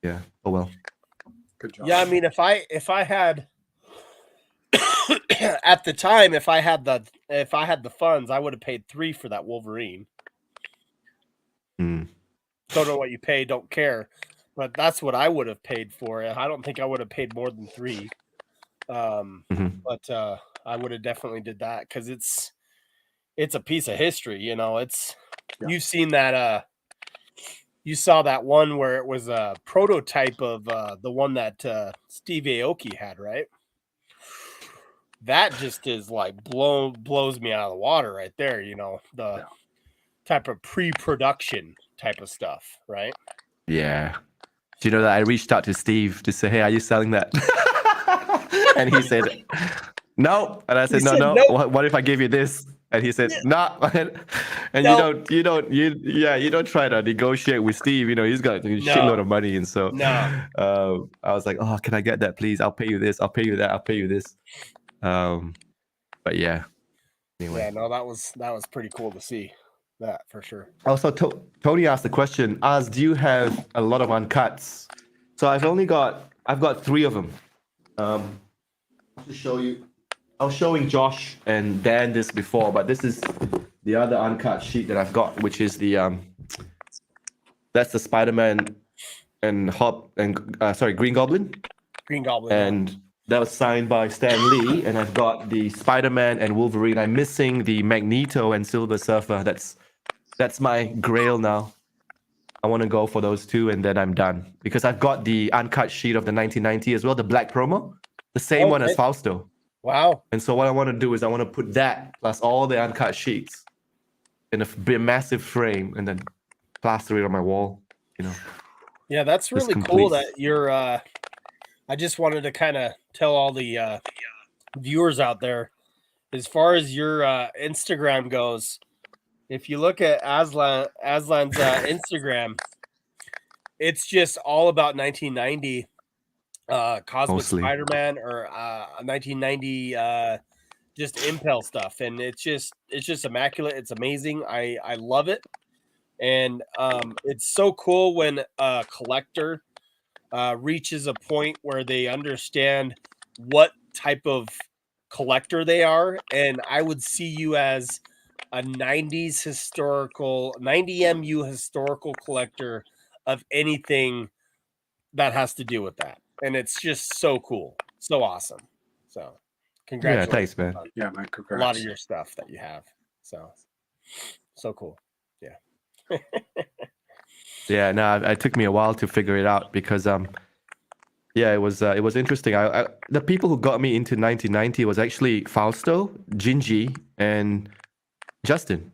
yeah. Oh well. Good job. Yeah, I mean, if I had at the time, if I had the funds, I would have paid $3 for that Wolverine. Don't know what you pay, don't care, but that's what I would have paid for it. I don't think I would have paid more than $3. But I would have definitely did that because it's a piece of history. You've seen that. You saw that one where it was a prototype of the one that Steve Aoki had, right? That just is like blows me out of the water right there. The type of pre-production type of stuff, right? Yeah. Do you know that I reached out to Steve to say, "Hey, are you selling that?" And he said, "No." And I said, "No. Nope. What if I give you this?" And he said, "Nah." And Nope. you don't try to negotiate with Steve. He's got a shitload of money, and so I was like, "Oh, can I get that, please? I'll pay you this. I'll pay you that. I'll pay you this." But yeah. Anyway. Yeah, no, that was pretty cool to see that for sure. Also, Tony asked the question: do you have a lot of uncuts? So I've got 3 of them. To show you. I was showing Josh and Dan this before, but this is the other uncut sheet that I've got, which is that's the Spider-Man and Green Goblin. Green Goblin. And that was signed by Stan Lee, and I've got the Spider-Man and Wolverine. I'm missing the Magneto and Silver Surfer. That's my grail now. I want to go for those 2, and then I'm done. Because I've got the uncut sheet of the 1990 as well, the black promo. The same one as Fausto. Wow. And so what I want to do is I want to put that plus all the uncut sheets in a massive frame and then plaster it on my wall, Yeah, that's really cool that you're I just wanted to kind of tell all the viewers out there, as far as your Instagram goes, if you look at Aslan's Instagram, it's just all about 1990 Cosmic Spider-Man or 1990 just Impel stuff, and it's just immaculate. It's amazing. I love it, and it's so cool when a collector reaches a point where they understand what type of collector they are, and I would see you as a 90s historical 90 mu historical collector of anything that has to do with that, and it's just so cool, so awesome. So Yeah, congratulations thanks, man. on Yeah, man, a lot congrats. of your stuff that you have. So cool. Yeah, no, it took me a while to figure it out because yeah, it was interesting. The people who got me into 1990 was actually Fausto, Gingy, and Justin.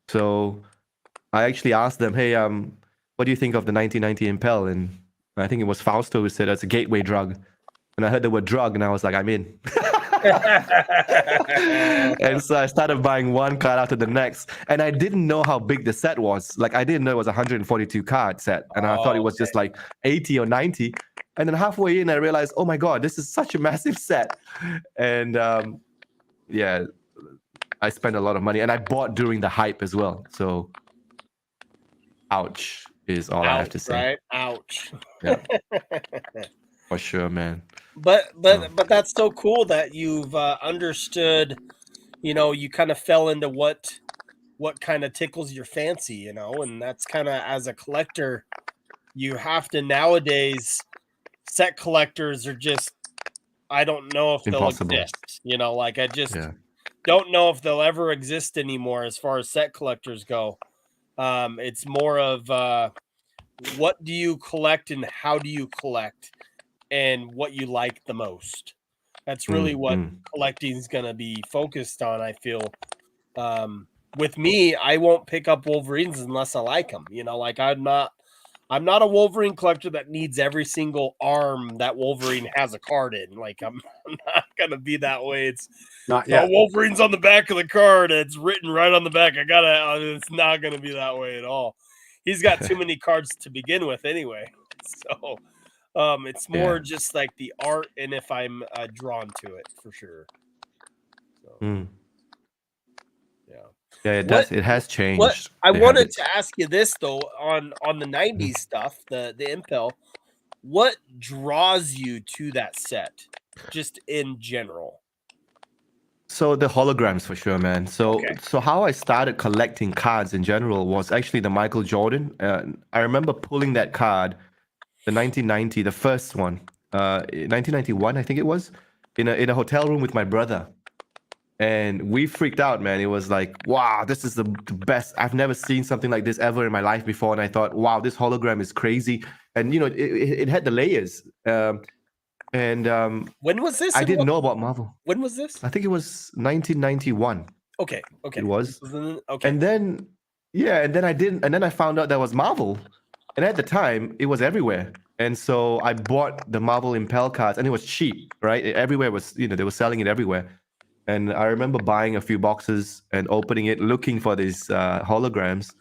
So I actually asked them, hey, what do you think of the 1990 Impel? And I think it was Fausto who said it's a gateway drug. And I heard the word drug, and I was like, I'm in. And so I started buying one card after the next, and I didn't know how big the set was. Like I didn't know it was a 142 card set, and I thought it was just like 80 or 90. And then halfway in, I realized, oh my god, this is such a massive set. And yeah, I spent a lot of money, and I bought during the hype as well. So, ouch is all I have to say. Right? Ouch. Yeah, for sure, man. But that's so cool that you've understood. You kind of fell into what kind of tickles your fancy, and that's kind of, as a collector, you have to nowadays. Set collectors are just, I don't know if they'll Impossible. exist. Like I just Yeah. don't know if they'll ever exist anymore as far as set collectors go. It's more of what do you collect and how do you collect and what you like the most. That's really what collecting is going to be focused on, I feel. With me, I won't pick up Wolverines unless I like them. Like I'm not a Wolverine collector that needs every single arm that Wolverine has a card in. Like I'm not gonna be that way. It's Not yet. Wolverine's on the back of the card. It's written right on the back. It's not gonna be that way at all. He's got too many cards to begin with anyway. So it's more just like the art and if I'm drawn to it for sure. So, Yeah, it does. It has changed. I wanted to ask you this though, on the 90s stuff, the Impel, what draws you to that set, just in general? So the holograms for sure, man. So how I started collecting cards in general was actually the Michael Jordan. I remember pulling that card, the 1990, the first one, 1991, I think it was, in a hotel room with my brother. And we freaked out, man. It was like, wow, this is the best. I've never seen something like this ever in my life before. And I thought, wow, this hologram is crazy. And it had the layers. When was this? I didn't know about Marvel. When was this? I think it was 1991. Okay. It was. Okay. And then I found out there was Marvel. And at the time, it was everywhere. And so I bought the Marvel Impel cards, and it was cheap, right? Everywhere was, they were selling it everywhere. And I remember buying a few boxes and opening it, looking for these holograms.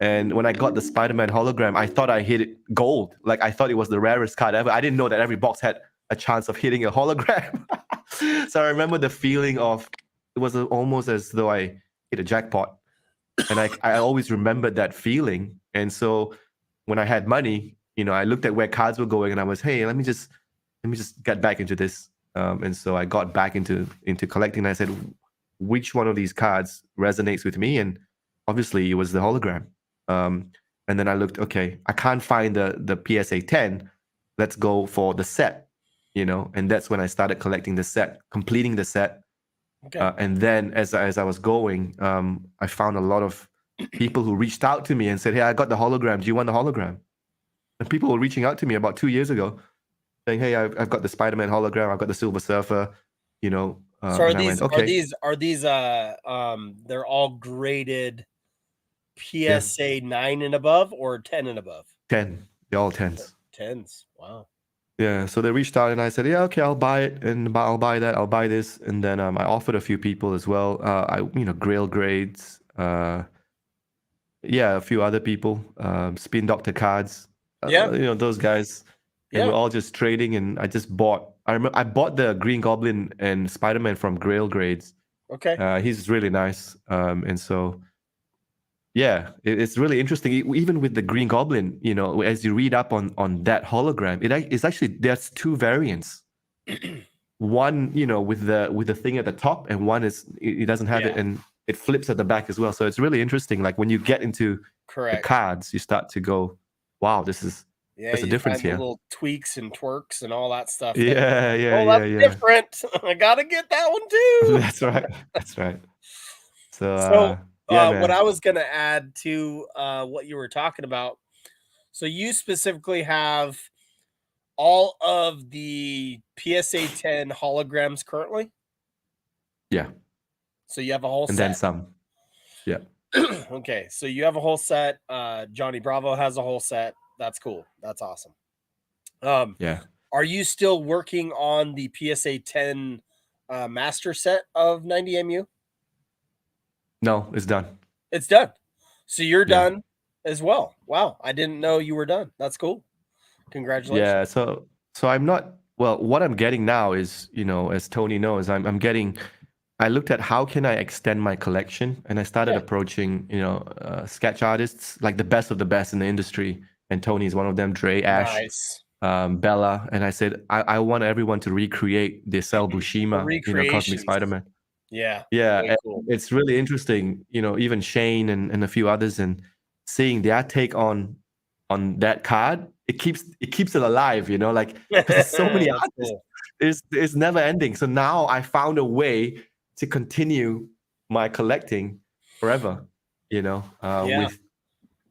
And when I got the Spider-Man hologram, I thought I hit it gold. Like I thought it was the rarest card ever. I didn't know that every box had a chance of hitting a hologram. So I remember the feeling of, it was almost as though I hit a jackpot. And I always remembered that feeling. And so when I had money, I looked at where cards were going, and I was, hey, let me just get back into this. And so I got back into collecting. And I said, which one of these cards resonates with me? And obviously, it was the hologram. And then I looked, okay, I can't find the PSA 10. Let's go for the set, And that's when I started collecting the set, completing the set. Okay. And then as I was going, I found a lot of people who reached out to me and said, hey, I got the hologram. Do you want the hologram? And people were reaching out to me about 2 years ago, saying, hey, I've got the Spider-Man hologram, I've got the Silver Surfer, So are these they're all graded PSA 9 and above or 10 and above? 10. They're all 10s. 10s. Wow. Yeah, so they reached out and I said, yeah, okay, I'll buy it, and I'll buy that, I'll buy this. And then I offered a few people as well. Grail grades, a few other people, Spin Doctor cards. Those guys. And we're all just trading, and I just bought. I remember I bought the Green Goblin and Spider-Man from Grail Grades. Okay. He's really nice. And so, yeah, it's really interesting. Even with the Green Goblin, you know, as you read up on that hologram, it's actually there's two variants. One, you know, with the thing at the top, and one is it doesn't have it, Yeah. and it flips at the back as well. So it's really interesting. Like when you get into the Correct. cards, you start to go, "Wow, there's Yeah, a you difference find the here." little tweaks and twerks and all that stuff. Yeah, yeah, Oh, yeah, that's yeah. different. I gotta get that one too. That's right. That's right. So, So, yeah, what man. I was gonna add to what you were talking about. So you specifically have all of the PSA 10 holograms currently. Yeah, So you have a whole and then set. some. Yeah, Okay, so you have a whole set. Johnny Bravo has a whole set. That's cool. That's awesome. yeah. Are you still working on the PSA 10 master set of 90MU? No, it's done. It's done. So you're Yeah. done as well. Wow, I didn't know you were done. That's cool. Congratulations. Yeah, so I'm not well, what I'm getting now is, you know, as Tony knows, I'm getting I looked at how can I extend my collection, and I started Yeah. approaching, you know, sketch artists, like the best of the best in the industry, and Tony's one of them, Dre, Ash, Nice. Bella, and I said I want everyone to recreate the Cell The Bushima, you know, Cosmic recreations. Spider-Man. Yeah. Yeah, Very and cool. it's really interesting, you know, even Shane and a few others, and seeing their take on that card, it keeps it alive, you know, like because there's so many That's artists, cool. it's never ending. So now I found a way to continue my collecting forever, you know, Yeah.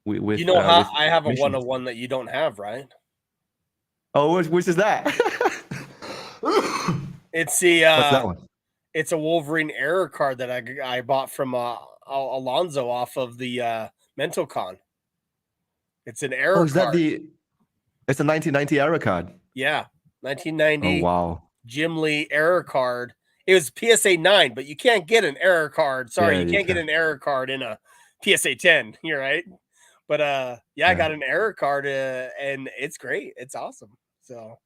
You know how with I have a missions. 101 that you don't have, right? Oh, which is that? It's the What's that one? it's a Wolverine error card that I bought from Alonzo off of the MentalCon. It's an Oh, error is that card. it's a 1990 era card? Yeah. Oh 1990 wow. Jim Lee error card. It was PSA 9, but you can't get an error card. Sorry, Yeah, you you can't get can. an error card in a PSA 10. You're right. But yeah, I Yeah. got an error card and it's great. It's awesome. So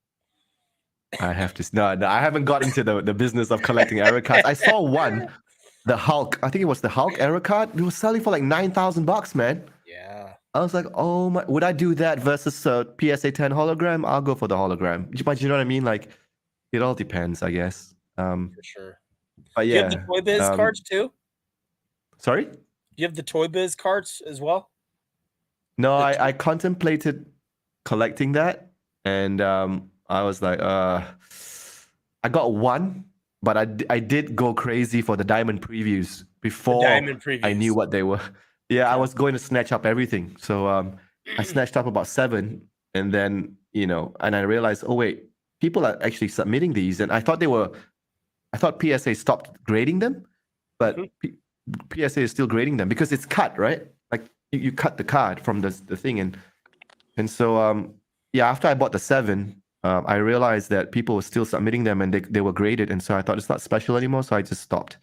I have to. No, I haven't got into the business of collecting error cards. I saw one, the Hulk. I think it was the Hulk error card. It was selling for like $9,000, man. yeah. I was like, oh my, would I do that versus a PSA 10 hologram? I'll go for the hologram. But you know what I mean? Like, it all depends, I guess. For sure. But Do you have the yeah. Toy Biz cards too? Sorry? Do you have the Toy Biz cards as well? No, The I contemplated collecting that, and I was like, I got one, but I did go crazy for the diamond previews before diamond I knew previews. what they were. Yeah, I Yeah. was going to snatch up everything. So I snatched up about 7, and then, you know, and I realized, oh wait, people are actually submitting these, and I thought PSA stopped grading them, but PSA is still grading them because it's cut, right? Like you cut the card from the thing, and so yeah, after I bought the 7, I realized that people were still submitting them, and they were graded, and so I thought it's not special anymore, so I just stopped.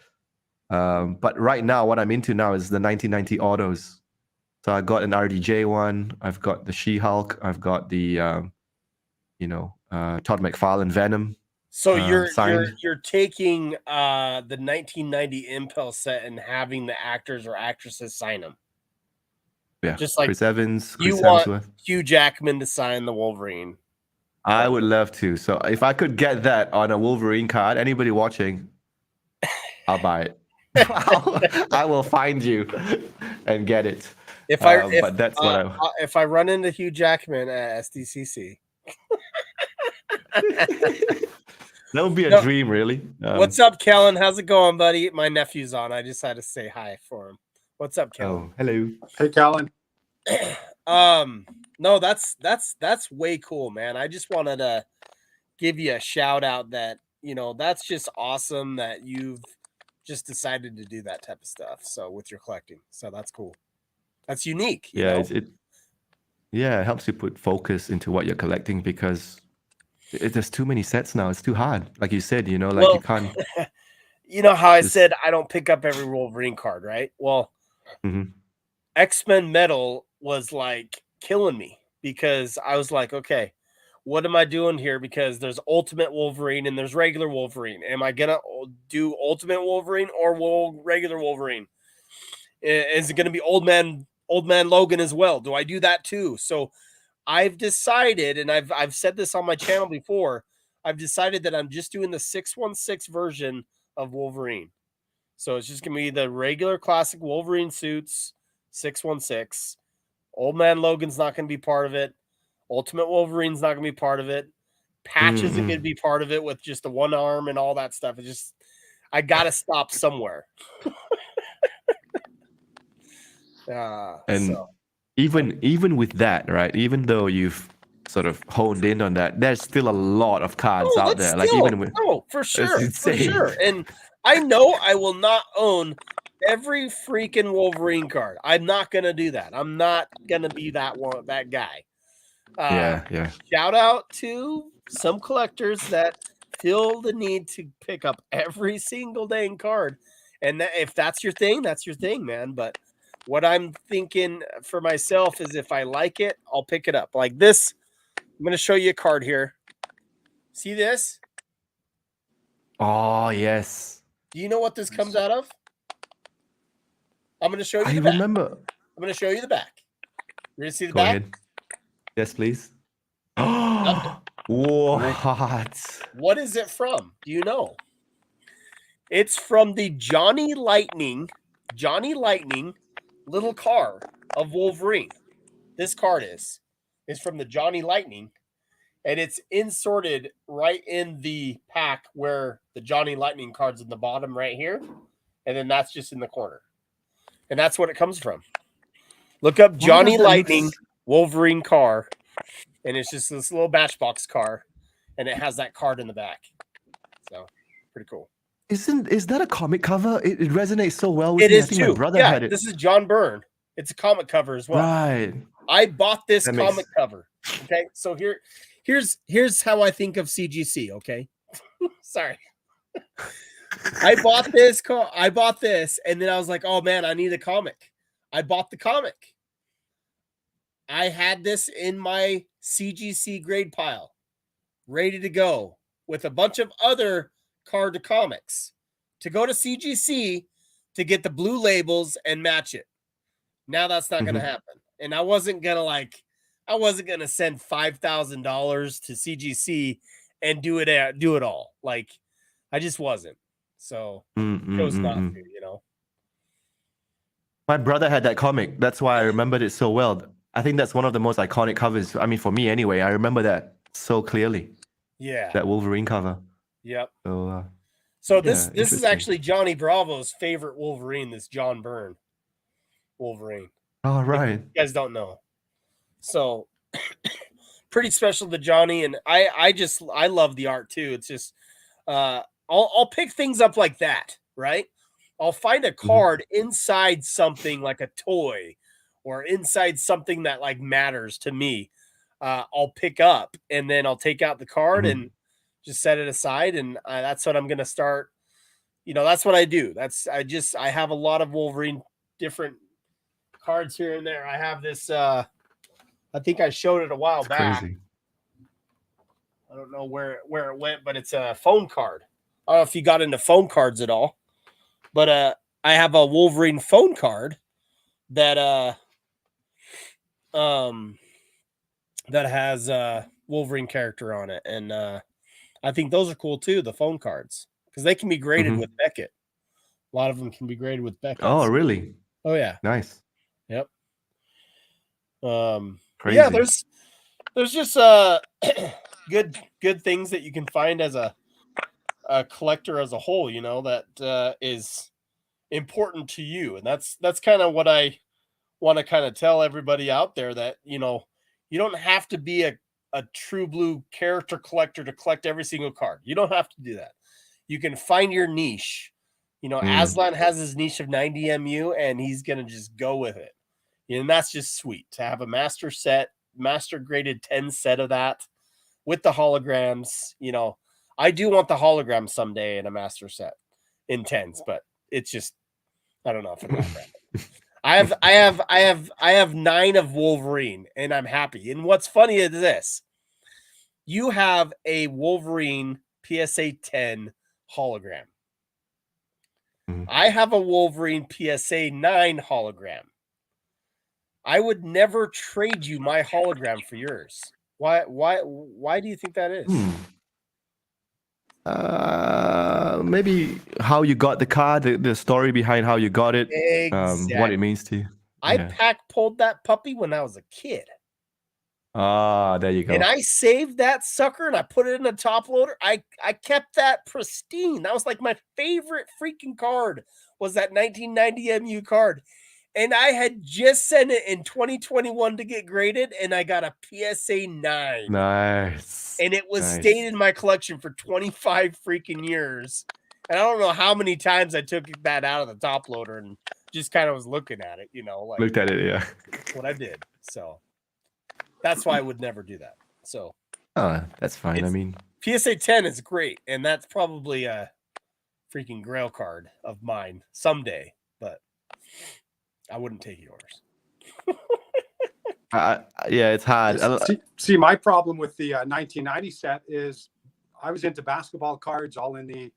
But right now, what I'm into now is the 1990 autos. So I got an RDJ one. I've got the She-Hulk. I've got the Todd McFarlane Venom. So signed. you're taking the 1990 Impel set and having the actors or actresses sign them. Yeah, Just like Chris Evans, you Chris want Hemsworth. Hugh Jackman to sign the Wolverine. I would love to. So if I could get that on a Wolverine card, anybody watching, I'll buy it. I will find you and get it. But that's what if I run into Hugh Jackman at SDCC, that would be a No. dream, really. What's up, Kellen? How's it going, buddy? My nephew's on. I just had to say hi for him. What's up, Kellen? Oh, hello. Hey, Callan. No, that's way cool, man. I just wanted to give you a shout out that, you know, that's just awesome that you've just decided to do that type of stuff. So with your collecting. So that's cool. That's unique. You know? It helps you put focus into what you're collecting because there's too many sets now. It's too hard. Like you said, you know, like you can't. You know how I said I don't pick up every Wolverine card, right? Well, X-Men Metal was like killing me because I was like, okay, what am I doing here? Because there's Ultimate Wolverine and there's regular Wolverine. Am I gonna do Ultimate Wolverine or regular Wolverine? Is it going to be old man Logan as well? Do I do that too? So I've decided, and I've said this on my channel before, I've decided that I'm just doing the 616 version of Wolverine. So it's just going to be the regular classic Wolverine suits, 616. Old man Logan's not going to be part of it. Ultimate Wolverine's not going to be part of it. Patch isn't going to be part of it with just the one arm and all that stuff. It's just, I got to stop somewhere. And so. even with that, right? Even though you've sort of honed in on that, there's still a lot of cards out there. Like even with for sure, insane. for sure. And I know I will not own every freaking Wolverine card. I'm not gonna do that. I'm not gonna be that guy. Yeah. Shout out to some collectors that feel the need to pick up every single dang card, and if that's your thing, man. But what I'm thinking for myself is if I like it, I'll pick it up. Like this, I'm going to show you a card here. See this? Oh, yes. Do you know what this comes out of? I'm going to show you the I back. remember. I'm going to show you the back. You're going to see the Go back? ahead. Yes, please. Oh, what? What is it from? Do you know? It's from the Johnny Lightning little car of Wolverine. This card is from the Johnny Lightning, and it's inserted right in the pack where the Johnny Lightning card's in the bottom right here, and then that's just in the corner. And that's what it comes from. Look up Johnny Lightning Wolverine car, and it's just this little Matchbox car, and it has that card in the back. So, pretty cool. Is that a comic cover? It resonates so well with it me. Is I think too. My brother had it. This is John Byrne. It's a comic cover as well. Right. I bought this comic cover. Okay, so here's how I think of CGC. Okay, sorry. I bought this, and then I was like, oh man, I need a comic. I bought the comic. I had this in my CGC grade pile, ready to go with a bunch of other card to comics to go to CGC to get the blue labels and match it. Now that's not going to happen. And I wasn't going to send $5,000 to CGC and do it all. Like I just wasn't. So chose not to, you know. My brother had that comic. That's why I remembered it so well. I think that's one of the most iconic covers. I mean, for me anyway, I remember that so clearly. Yeah. That Wolverine cover. Yep. So, this is actually Johnny Bravo's favorite Wolverine, this John Byrne Wolverine. Oh, right. You guys don't know. So pretty special to Johnny, and I love the art too. It's just I'll pick things up like that, right? I'll find a card inside something like a toy or inside something that like matters to me. I'll pick up, and then I'll take out the card and just set it aside, and that's what I'm gonna start. You know, that's what I do. I have a lot of Wolverine different cards here and there. I have this. I think I showed it a while back. Crazy. I don't know where it went, but it's a phone card. I don't know if you got into phone cards at all, but I have a Wolverine phone card that has a Wolverine character on it, and I think those are cool too, the phone cards, because they can be graded with Beckett. A lot of them can be graded with Beckett. Oh, really? Oh, yeah. Nice. Yep. Crazy. Yeah, there's just good things that you can find as a collector as a whole, you know, that is important to you. And that's kind of what I want to kind of tell everybody out there, that, you know, you don't have to be a true blue character collector to collect every single card. You don't have to do that. You can find your niche. You know, Aslan has his niche of 90 MU, and he's going to just go with it. And that's just sweet to have a master graded 10 set of that with the holograms. You know, I do want the hologram someday in a master set in 10s, but it's just, I don't know if it'll happen. I have 9 of Wolverine, and I'm happy. And what's funny is this: you have a Wolverine PSA 10 hologram. Mhm. I have a Wolverine PSA 9 hologram. I would never trade you my hologram for yours. Why do you think that is? Maybe how you got the card, the story behind how you got it, what it Exactly. means to you. I Yeah. pack pulled that puppy when I was a kid. Ah, there you And go. I saved that sucker and I put it in a top loader. I kept that pristine. That was like my favorite freaking card was that 1990 MU card. And I had just sent it in 2021 to get graded and I got a PSA 9. Nice. And it was Nice. stayed in my collection for 25 freaking years. And I don't know how many times I took that out of the top loader and just kind of was looking at it, like Looked at it, yeah. what I did. So that's why I would never do that. So Oh, that's fine. I mean, PSA 10 is great, and that's probably a freaking grail card of mine someday, but I wouldn't take yours. yeah, it's hard. See, my problem with the 1990 set is I was into basketball cards all in the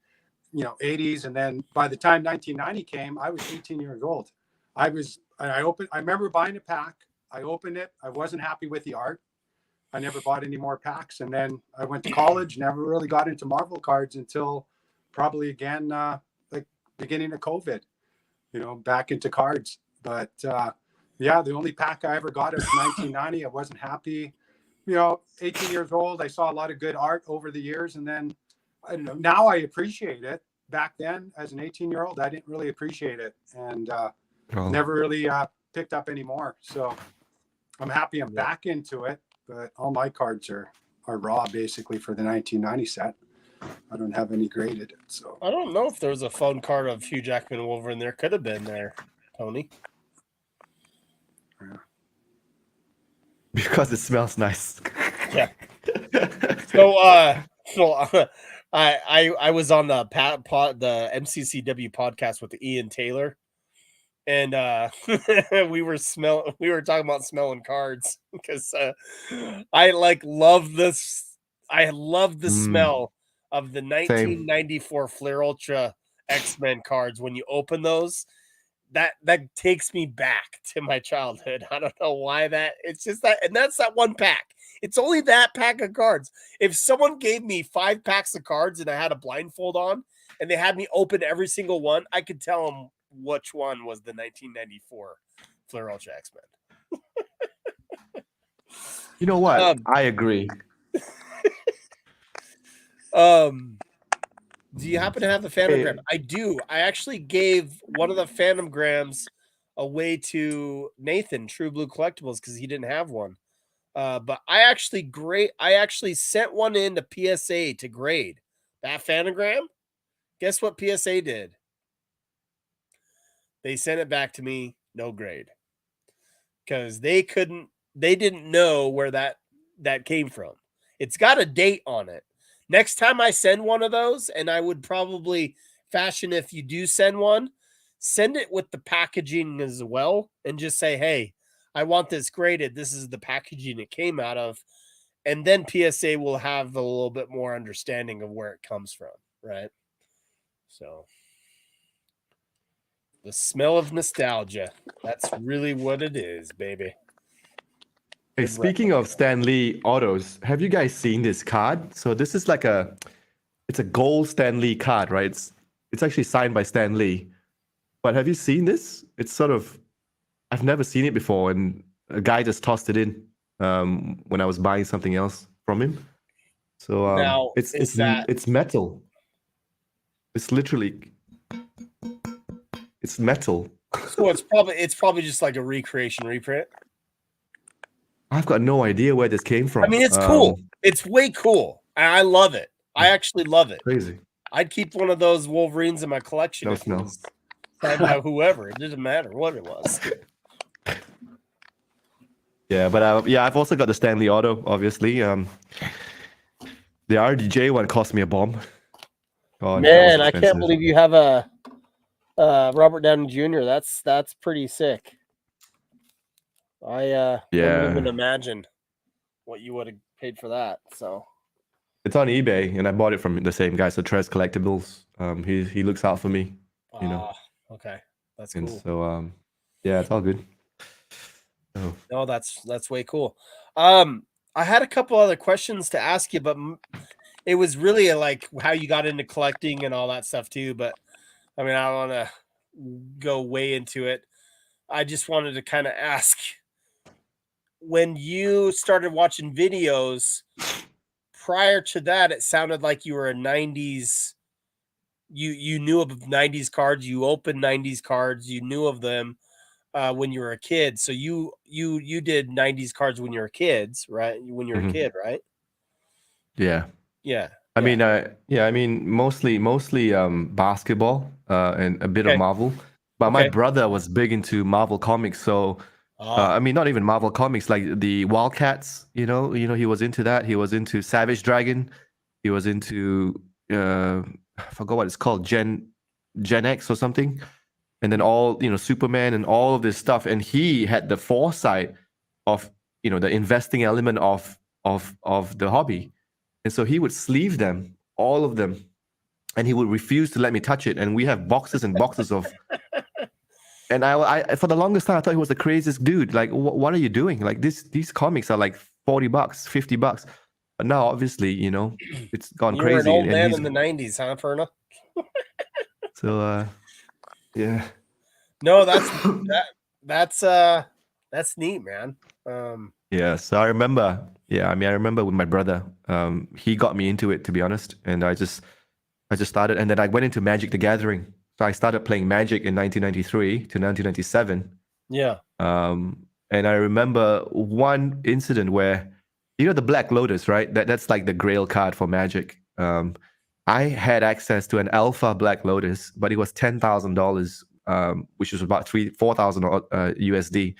80s, and then by the time 1990 came, I was 18 years old. I remember buying a pack. I opened it. I wasn't happy with the art. I never bought any more packs, and then I went to college. Never really got into Marvel cards until probably again like beginning of COVID. Back into cards. But yeah, the only pack I ever got was 1990. I wasn't happy. 18 years old. I saw a lot of good art over the years, and then I don't know. Now I appreciate it. Back then, as an 18-year-old, I didn't really appreciate it, and never really picked up anymore. So I'm happy I'm back into it. But all my cards are raw, basically, for the 1990 set. I don't have any graded. So I don't know if there was a phone card of Hugh Jackman Wolverine. There could have been there, Tony. Yeah. Because it smells nice. Yeah. So I was on the MCCW podcast with Ian Taylor, and we were talking about smelling cards because I love this. I love the smell of the 1994 Flair Ultra X-Men cards. When you open those, that takes me back to my childhood. I don't know why it's just that, and that's that one pack. It's only that pack of cards. If someone gave me 5 packs of cards and I had a blindfold on and they had me open every single one, I could tell them which one was the 1994 Flair Ultra X-Men. You know what? I agree. Do you happen to have the Phantomgram? I do. I actually gave one of the Phantomgrams away to Nathan, True Blue Collectibles, because he didn't have one. But I actually sent one in to PSA to grade. That Phantogram, guess what PSA did? They sent it back to me, no grade. Because they didn't know where that came from. It's got a date on it. Next time I send one of those, and I would probably fashion if you do send one, send it with the packaging as well and just say, hey, I want this graded. This is the packaging it came out of. And then PSA will have a little bit more understanding of where it comes from, right? So the smell of nostalgia. That's really what it is, baby. Hey, speaking of Stan Lee autos, have you guys seen this card? So this is it's a gold Stan Lee card, right? It's actually signed by Stan Lee. But have you seen this? It's I've never seen it before, and a guy just tossed it in when I was buying something else from him. So now, it's metal. It's literally metal. So it's probably just like a recreation reprint. I've got no idea where this came from. I mean, it's cool. It's way cool. I love it. I actually love it. Crazy. I'd keep one of those Wolverines in my collection. No if smell. It was signed by whoever. It doesn't matter what it was. Yeah, but I've also got the Stan Lee auto, obviously. The RDJ one cost me a bomb. God, man, I can't believe you have a Robert Downey Jr. That's pretty sick. I wouldn't even imagine what you would have paid for that. So it's on eBay, and I bought it from the same guy, so AzzaCollectibles. He looks out for me. You know, Okay. That's and cool. so yeah, it's all good. So No, that's way cool. I had a couple other questions to ask you, but it was really like how you got into collecting and all that stuff too. But I mean, I don't want to go way into it. I just wanted to kind of ask, when you started watching videos prior to that, it sounded like you were a 90s, you knew of 90s cards, you opened 90s cards, you knew of them when you were a kid. So you did 90s cards when you were kids, right? When you were a mhm. kid, right? Yeah. Yeah. I Yeah. mean, yeah, I mean, mostly basketball and a bit of Okay. Marvel. But my Okay. brother was big into Marvel comics, so Ah, I mean, not even Marvel comics, like the Wildcats. He was into that. He was into Savage Dragon. He was into I forgot what it's called, Gen X or something. And then all Superman and all of this stuff. And he had the foresight of the investing element of the hobby. And so he would sleeve them, all of them, and he would refuse to let me touch it. And we have boxes and boxes of. And I for the longest time I thought he was the craziest dude. Like, what are you doing? Like these comics are like $40, $50. But now obviously it's gone you were an crazy, old and man he's in the 90s, huh, Perna? so yeah. No, that's that's neat, man. Um, Yeah, so I remember. Yeah, I mean, I remember with my brother. He got me into it, to be honest, and I just started, and then I went into Magic the Gathering. So I started playing Magic in 1993 to 1997. yeah. And I remember one incident where, the Black Lotus, right? That's like the Grail card for Magic. I had access to an Alpha Black Lotus, but it was $10,000, which was about 4,000 USD.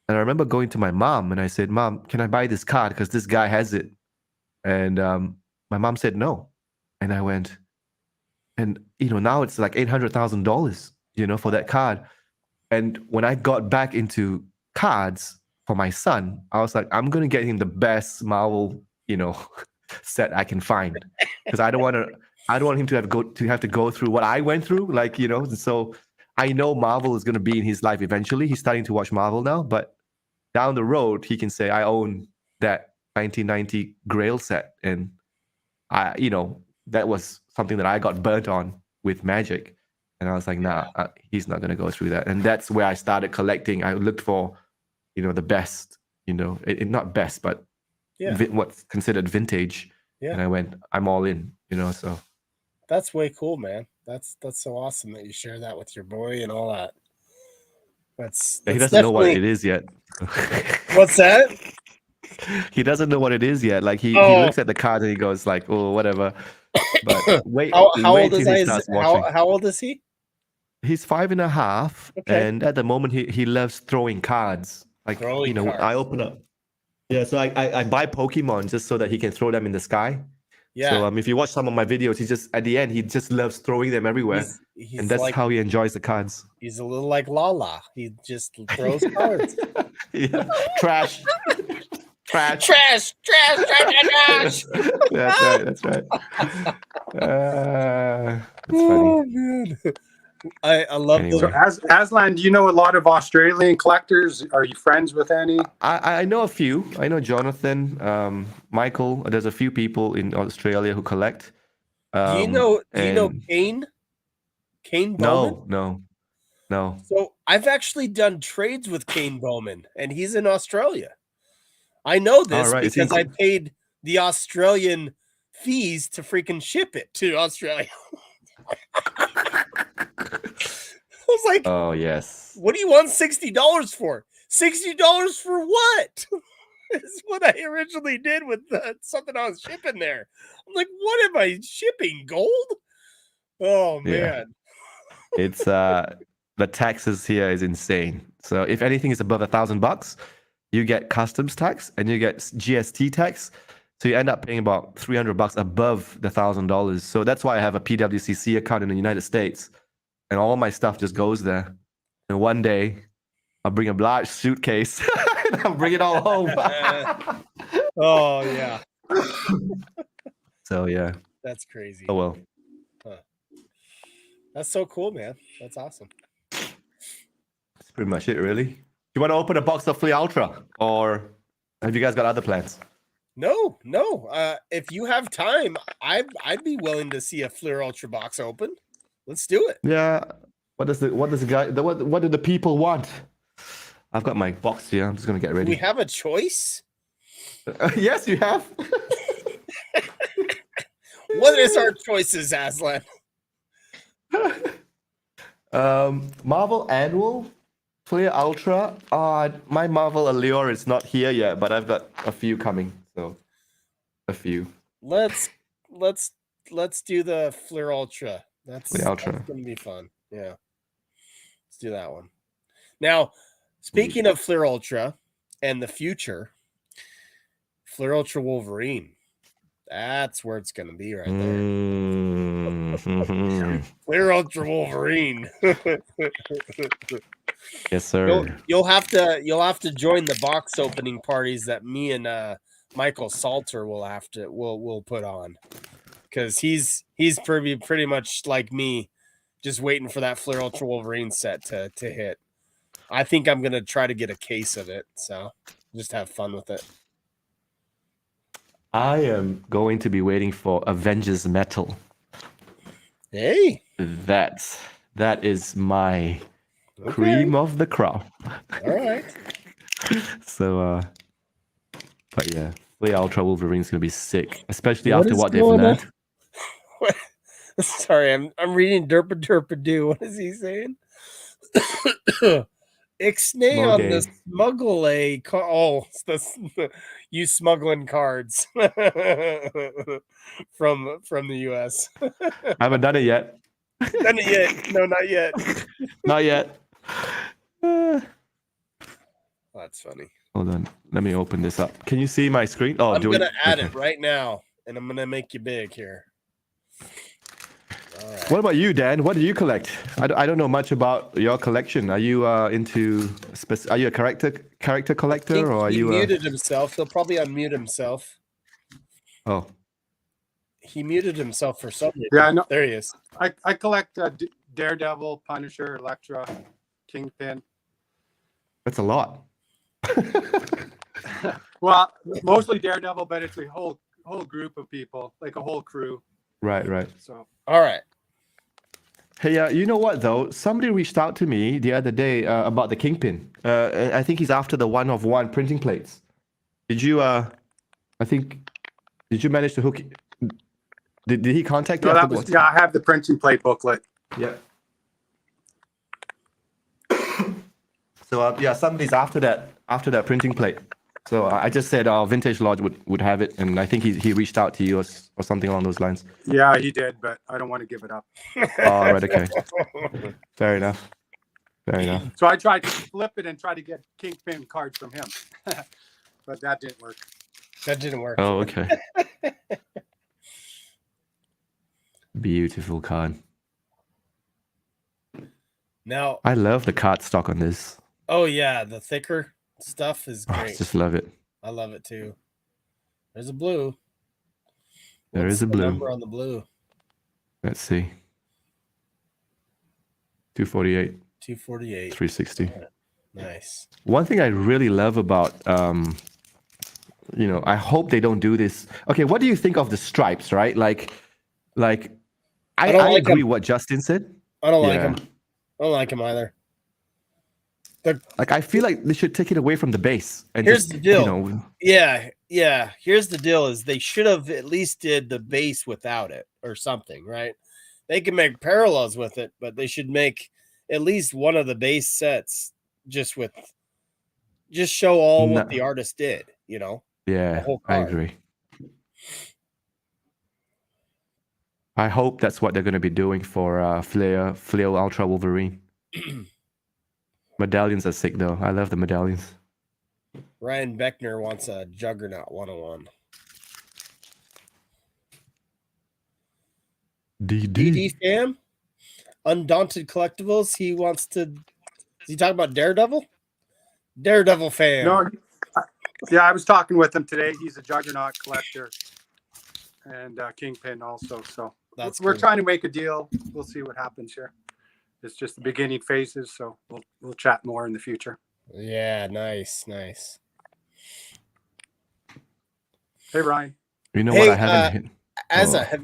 And I remember going to my mom and I said, "Mom, can I buy this card because this guy has it?" And my mom said no. And I went, and now it's like $800,000, for that card. And when I got back into cards for my son, I was like, I'm gonna get him the best Marvel, set I can find, because I don't want him to have to go through what I went through, like. So I know Marvel is gonna be in his life eventually. He's starting to watch Marvel now, but down the road he can say, I own that 1990 Grail set, and that was something that I got burnt on with Magic. And I was like, nah, he's not going to go through that. And that's where I started collecting. I looked for, the best, not best, but Yeah. what's considered vintage. Yeah. And I went, I'm all in, so. That's way cool, man. That's so awesome that you share that with your boy and all that. He That's doesn't know what definitely. it is yet. What's that? He doesn't know what it is yet. Like he Oh, looks at the cards and he goes like, oh, whatever. But how wait old is till he I? starts watching. How old is he? He's 5.5, Okay. and at the moment he loves throwing cards. Like, Throwing cards. I open up. Yeah, so I buy Pokemon just so that he can throw them in the sky. Yeah. So if you watch some of my videos, he just at the end he just loves throwing them everywhere, He's and that's like, how he enjoys the cards. he's a little like Lala. He just throws cards. Yeah, trash, trash, Trash, trash, trash, trash. That's right. That's right. It's funny. Oh man, I love Anyway. So Aslan, do you know a lot of Australian collectors? Are you friends with any? I know a few. I know Jonathan, Michael. There's a few people in Australia who collect. Do you know and Kane? Kane Bowman? No. So I've actually done trades with Kane Bowman, and he's in Australia. I know this right. because I paid the Australian fees to freaking ship it to Australia. I was like, Oh yes. what do you want $60 for? $60 for what? Is what I originally did with something I was shipping there. I'm like, what am I shipping? Gold? Oh man. Yeah. It's the taxes here is insane. So if anything is above $1,000, you get customs tax and you get GST tax. So you end up paying about $300 above the $1,000. So that's why I have a PWCC account in the United States, and all my stuff just goes there. And one day, I'll bring a large suitcase and I'll bring it all home. Oh yeah. So yeah. That's crazy. Oh well. Huh. That's so cool, man. That's awesome. That's pretty much it, really. You want to open a box of Flea Ultra, or have you guys got other plans? No. If you have time, I'd be willing to see a Fleer Ultra box open. Let's do it. Yeah. What does the guy? What do the people want? I've got my box here. I'm just gonna get Do we ready. have a choice? Yes, you have. What is our choices, Aslan? Marvel Annual, Flea Ultra. My Marvel Allure is not here yet, but I've got a few coming. So, a few. Let's do the Fleer Ultra. Fleer Ultra. That's gonna be fun. Yeah. Let's do that one. Now, speaking of Fleer Ultra and the future, Fleer Ultra Wolverine. That's where it's gonna be right there. Mm-hmm. Fleer Ultra Wolverine. Yes, sir. You'll have to join the box opening parties that me and Michael Salter will put on, because he's pretty much like me, just waiting for that Fleer Ultra Wolverine set to hit. I think I'm gonna try to get a case of it, so just have fun with it. I am going to be waiting for Avengers Metal. Hey, That is my cream of the crop. All right. So, but yeah, Flea Ultra Wolverine's gonna be sick, especially What after is what they've going on? learned. Sorry, I'm reading Derpa Derpa Doo. What is he saying? Ixnay on the smuggle a it's you smuggling cards from the US. I haven't done it yet. Done it yet? No, not yet. Not yet. That's funny. Hold on, let me open this up. Can you see my screen? Oh, I'm gonna add it right now, and I'm gonna make you big here. All right. What about you, Dan? What do you collect? I don't know much about your collection. Are you are you a character collector, or are he you? Muted himself. He'll probably unmute himself. Oh, he muted himself for some reason. Yeah, I know. There he is. I collect Daredevil, Punisher, Elektra, Kingpin. that's a lot. Well, mostly Daredevil, but it's a whole group of people, like a whole crew. Right. So, all right. Hey, you know what though? Somebody reached out to me the other day about the Kingpin. I think he's after the 1-of-1 printing plates. Did you? Did you manage to hook? Did he contact you? no, that was, I have the printing plate booklet. Yeah. So yeah, somebody's after that printing plate. So I just said Vintagelord would have it, and I think he reached out to you or something along those lines. Yeah, he did, but I don't want to give it up. Oh, right, okay. Fair enough. So I tried to flip it and try to get Kingpin cards from him, but that didn't work. That didn't work. Oh, okay. Beautiful card. Now I love the card stock on this. Oh yeah, the thicker stuff is great. I just love it. I love it too. There's a blue. There What's is a the blue. number on the blue. Let's see. 248. 248. 360. Nice. One thing I really love about I hope they don't do this. Okay, what do you think of the stripes, right? Like I agree what Justin said. I don't like them. I don't like them either. Like I feel like they should take it away from the base. And here's the deal. Yeah. Here's the deal: is they should have at least did the base without it or something, right? They can make parallels with it, but they should make at least one of the base sets just show all what the artist did. Yeah, I agree. I hope that's what they're going to be doing for Flea Ultra Wolverine. Medallions are sick, though. I love the medallions. Ryan Beckner wants a Juggernaut 101. DD fam? Undaunted Collectibles. He wants to... Is he talking about Daredevil? Daredevil fam. No, yeah, I was talking with him today. He's a Juggernaut collector. and Kingpin also. So That's we're cool. trying to make a deal. We'll see what happens here. It's just the beginning phases, so we'll chat more in the future. Yeah, nice. Hey, Ryan. You know Hey, what? I haven't hit. Azza, Oh,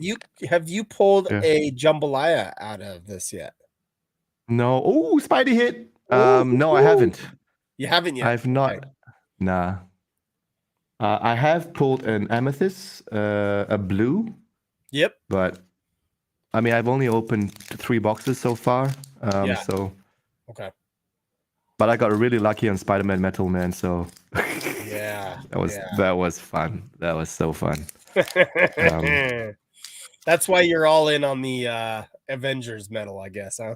have you pulled yeah. a jambalaya out of this yet? No. Oh, Spidey hit. Ooh, No, I ooh. haven't. You haven't yet. I've not. Okay. Nah. I have pulled an amethyst, a blue, Yep. but I mean, I've only opened 3 boxes so far. Yeah. So, Okay. but I got really lucky on Spider-Man Metal, man. So Yeah. that was fun. That was so fun. That's why you're all in on the Avengers metal, I guess, huh?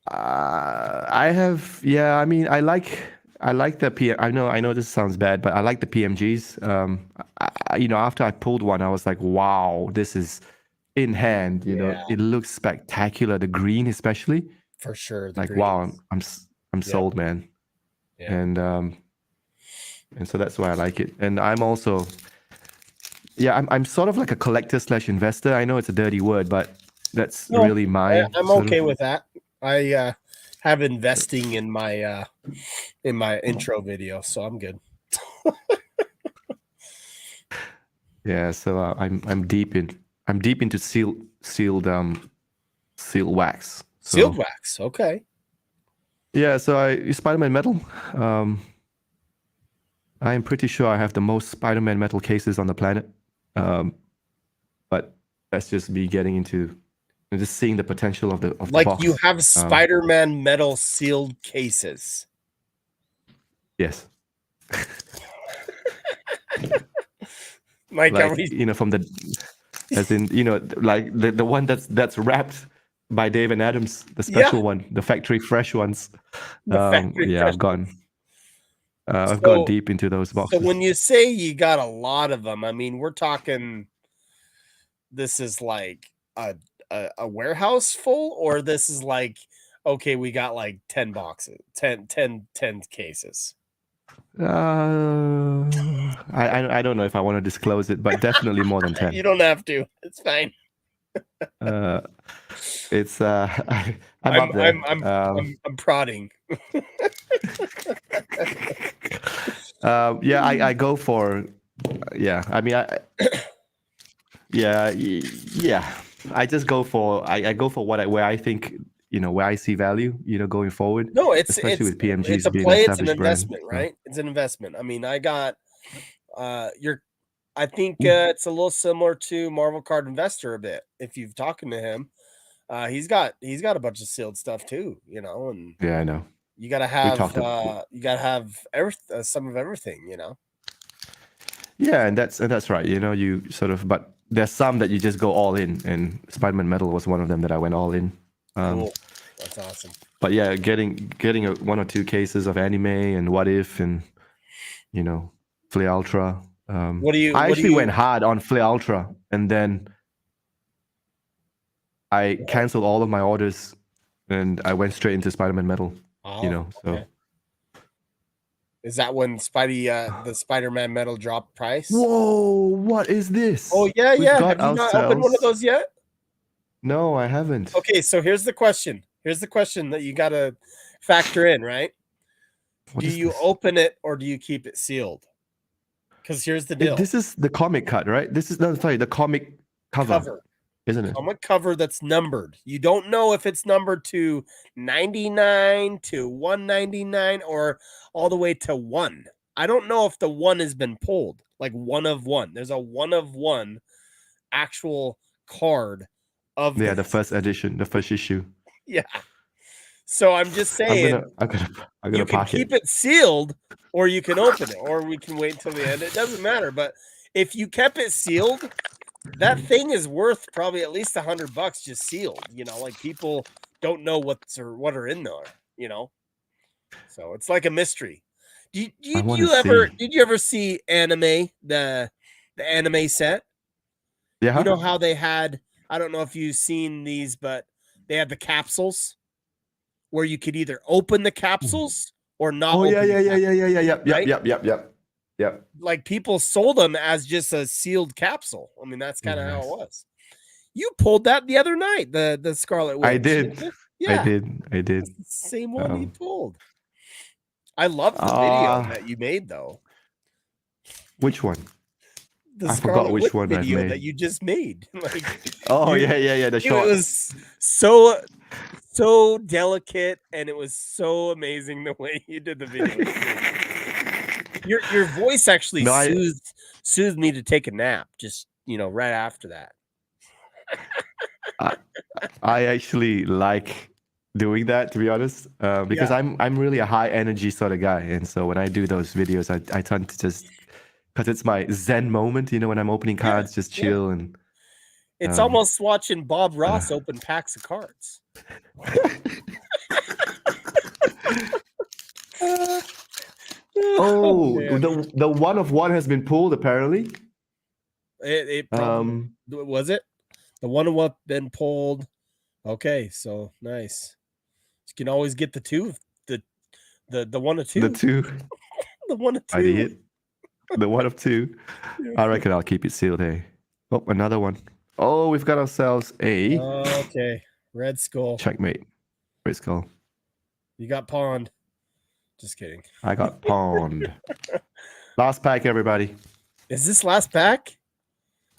I have, yeah. I mean, I like the P. I know this sounds bad, but I like the PMGs. After I pulled one, I was like, wow, this is in hand. Yeah. It looks spectacular. The green, especially. For sure. Like, wow, I'm sold, man. Yeah. And so that's why I like it. And I'm also, yeah, I'm sort of like a collector / investor. I know it's a dirty word, but that's really my. I'm okay with that. I have investing in my intro video, so I'm good. Yeah, so I'm deep into sealed wax. So, Sealed wax, okay. yeah, so Spider-Man metal. I am pretty sure I have the most Spider-Man metal cases on the planet. But that's just me getting into and just seeing the potential of the box. You have Spider-Man metal sealed cases. Yes. Like from the, as in like the one that's wrapped by Dave and Adams, the special one, the factory fresh ones. I've gone deep into those boxes. So when you say you got a lot of them, I mean, we're talking this is like a warehouse full, or this is like, okay, we got like 10 boxes, 10 cases. I don't know if I want to disclose it, but definitely more than 10. You don't have to. It's fine. It's I'm up there. I'm prodding. I go for I mean I just go for I go for where I think where I see value going forward. No, especially with PMGs it's a being play. an It's an established investment, brand. right? It's an investment. I mean, I got I think it's a little similar to Marvel Card Investor a bit. If you've talking to him, he's got a bunch of sealed stuff too, and yeah, I know. You gotta have some of everything, Yeah, and that's right. You sort of, but there's some that you just go all in, and Spider-Man Metal was one of them that I went all in. Cool. That's awesome. But yeah, getting one or two cases of anime and What If and Flea Ultra. I actually went hard on Flea Ultra, and then I canceled all of my orders, and I went straight into Spider-Man Metal. So. Okay. Is that when the Spider-Man metal dropped price? Whoa! What is this? Oh yeah. Have you not opened one of those yet? No, I haven't. Okay, so here's the question. Here's the question that you got to factor in, right? Do you open it or do you keep it sealed? Because here's the deal. This is the comic cut, right? This is the comic cover. Isn't it? Comic cover that's numbered. You don't know if it's numbered to 99 to 199 or all the way to 1. I don't know if the 1 has been pulled, like 1 of 1. There's a 1 of 1 actual card of the first edition, the first issue. Yeah. So I'm just saying I'm gonna you can keep it sealed or you can open it or we can wait till the end. It doesn't matter. But if you kept it sealed, that thing is worth probably at least $100 just sealed. Like people don't know what are in there. So it's like a mystery. Did you ever see anime the anime set? Yeah. You know how they had? I don't know if you've seen these, but they had the capsules where you could either open the capsules or not. Oh yeah. Yep. Yep. like people sold them as just a sealed capsule. I mean, that's kind of how it Yes. was. You pulled that the other night, the Scarlet Witch. I didn't did. you? I Yeah, did. I did. that's the same one you Um, pulled. I love the video that you made, though. which one? The I forgot Scarlet which Witch one I've video that made. you just made. Like, Oh you, yeah. The it short. was so delicate, and it was so amazing the way you did the video. It was great. Your voice actually No, soothed me to take a nap. Just right after that. I I actually like doing that, to be honest, because Yeah. I'm really a high energy sort of guy, and so when I do those videos, I tend to just because it's my zen moment, when I'm opening cards, just Yeah. chill and It's um, almost watching Bob Ross open packs of cards. oh, Man. the one of one has been pulled apparently. It probably was it. The one what been pulled. Okay, so nice. You can always get the two, the one of two. The two. The one of Mighty two. hit. The one of two. I reckon I'll keep it sealed. Hey. Oh, another one. Oh, we've got ourselves a Okay. Red Skull. checkmate. Red Skull. You got pawned. Just kidding. I got pawned. Last pack, everybody. Is this last pack?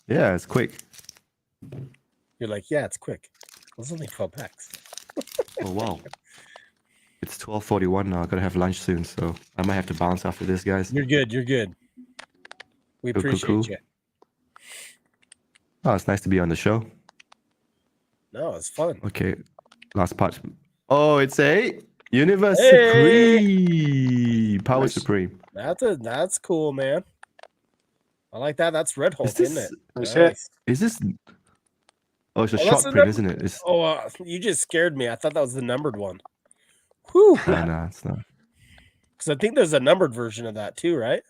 Yeah, it's quick. You're like, yeah, it's quick. There's only 12 packs. Oh wow. It's 12:41 now. I gotta have lunch soon, so I might have to bounce after this, guys. You're good. You're good. We Cool, cool, appreciate cool. you. Oh, it's nice to be on the show. No, it's fun. Okay, last part. Oh, it's a Universe Hey! Supreme. Power Nice. Supreme. That's cool, man. I like that. That's Red Hulk, isn't it? Nice hit. Is this? Oh, it's a Oh, that's short the print, number- isn't it? It's you just scared me. I thought that was the numbered one. Whew. no, it's not. Because I think there's a numbered version of that too, right?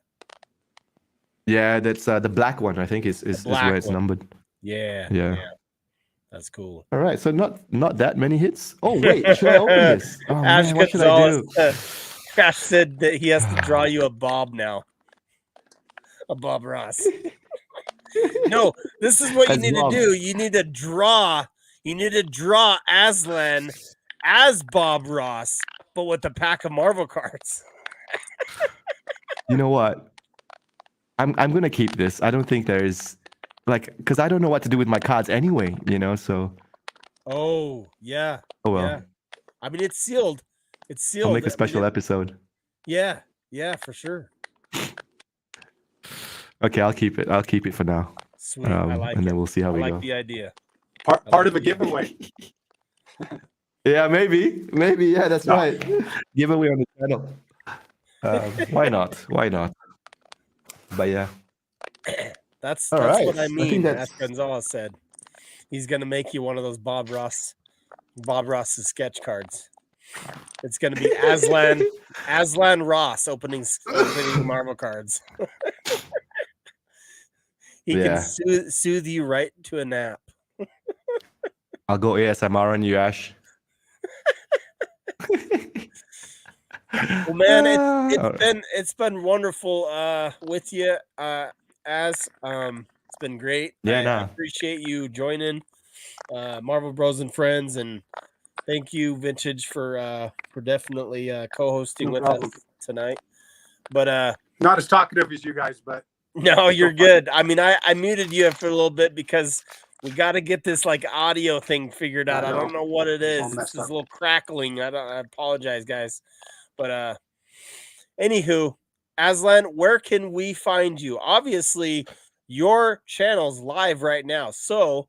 Yeah, that's the black one. I think is black where it's one. numbered. Yeah. That's cool. All right, so not that many hits. Oh wait, should I open this? Oh Ash man, what should I do? Gonzalez, Ash said that he has to draw you a Bob now. A Bob Ross. No, this is what you As need Bob. to do. You need to draw Aslan as Bob Ross, but with a pack of Marvel cards. You know what? I'm gonna keep this. I don't think there's because I don't know what to do with my cards anyway. So Oh, yeah. oh well. Yeah. I mean, it's sealed. It's sealed. I'll make a special episode. Yeah, for sure. Okay, I'll keep it. I'll keep it for now. Sweet. I like and it. then we'll see how I we like go. the idea. Part of a giveaway. Yeah, maybe. Yeah, that's right. Giveaway on the channel. Why not? Why not? But yeah. That's All what right. I I mean. think As Gonzalez said, he's gonna make you one of those Bob Ross's sketch cards. It's gonna be Aslan Ross opening Marvel cards. He can soothe you right to a nap. I'll go ASMR on you, Ash. Well, man, it's been wonderful with you. It's been great. I appreciate you joining Marvel Bros and Friends, and thank you, Vintage, for definitely co-hosting with us tonight. But not as talkative as you guys, but no, you're good. I mean, I muted you for a little bit because we got to get this audio thing figured out. I don't know what it is. It's this little crackling. I apologize, guys. But anywho, Aslan, where can we find you? Obviously, your channel's live right now. So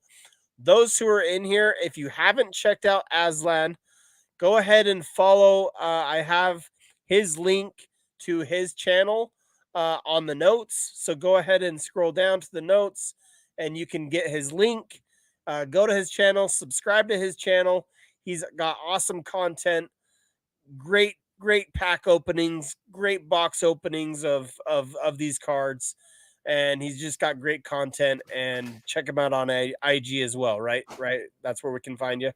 those who are in here, if you haven't checked out Aslan, go ahead and follow. I have his link to his channel on the notes. So go ahead and scroll down to the notes and you can get his link. Go to his channel, subscribe to his channel. He's got awesome content, great pack openings, great box openings of these cards, and he's just got great content. And check him out on IG as well, right? That's where we can find you.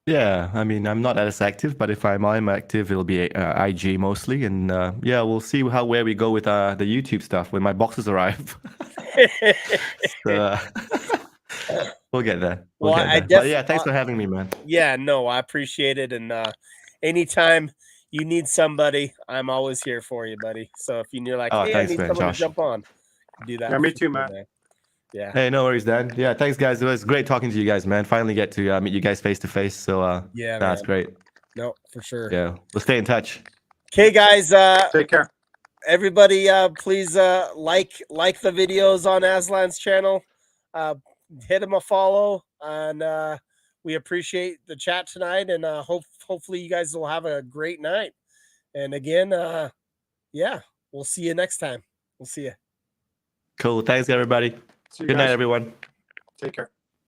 Yeah, I mean, I'm not as active, but if I'm active, it'll be IG mostly, and yeah, we'll see where we go with the YouTube stuff when my boxes arrive. So, we'll get there. We'll Well, get I there. But def yeah, thanks for having me, man. yeah, no, I appreciate it, and anytime you need somebody, I'm always here for you, buddy. So if you're like, Oh, hey, I thanks, need man, someone to Josh. jump on, do that. Yeah, me for too, sure, man. man. Yeah. Hey, no worries, Dan. Yeah, thanks, guys. It was great talking to you guys, man. Finally get to meet you guys face to face. So Yeah, that's man. great. No, for sure. Yeah, we'll stay in touch. Okay, guys. Take care. Everybody, please like the videos on Aslan's channel. Hit him a follow, and we appreciate the chat tonight. And hopefully you guys will have a great night. And again, yeah, we'll see you next time. We'll see you. Cool. Thanks, everybody. See you Good night, guys. everyone. Take care.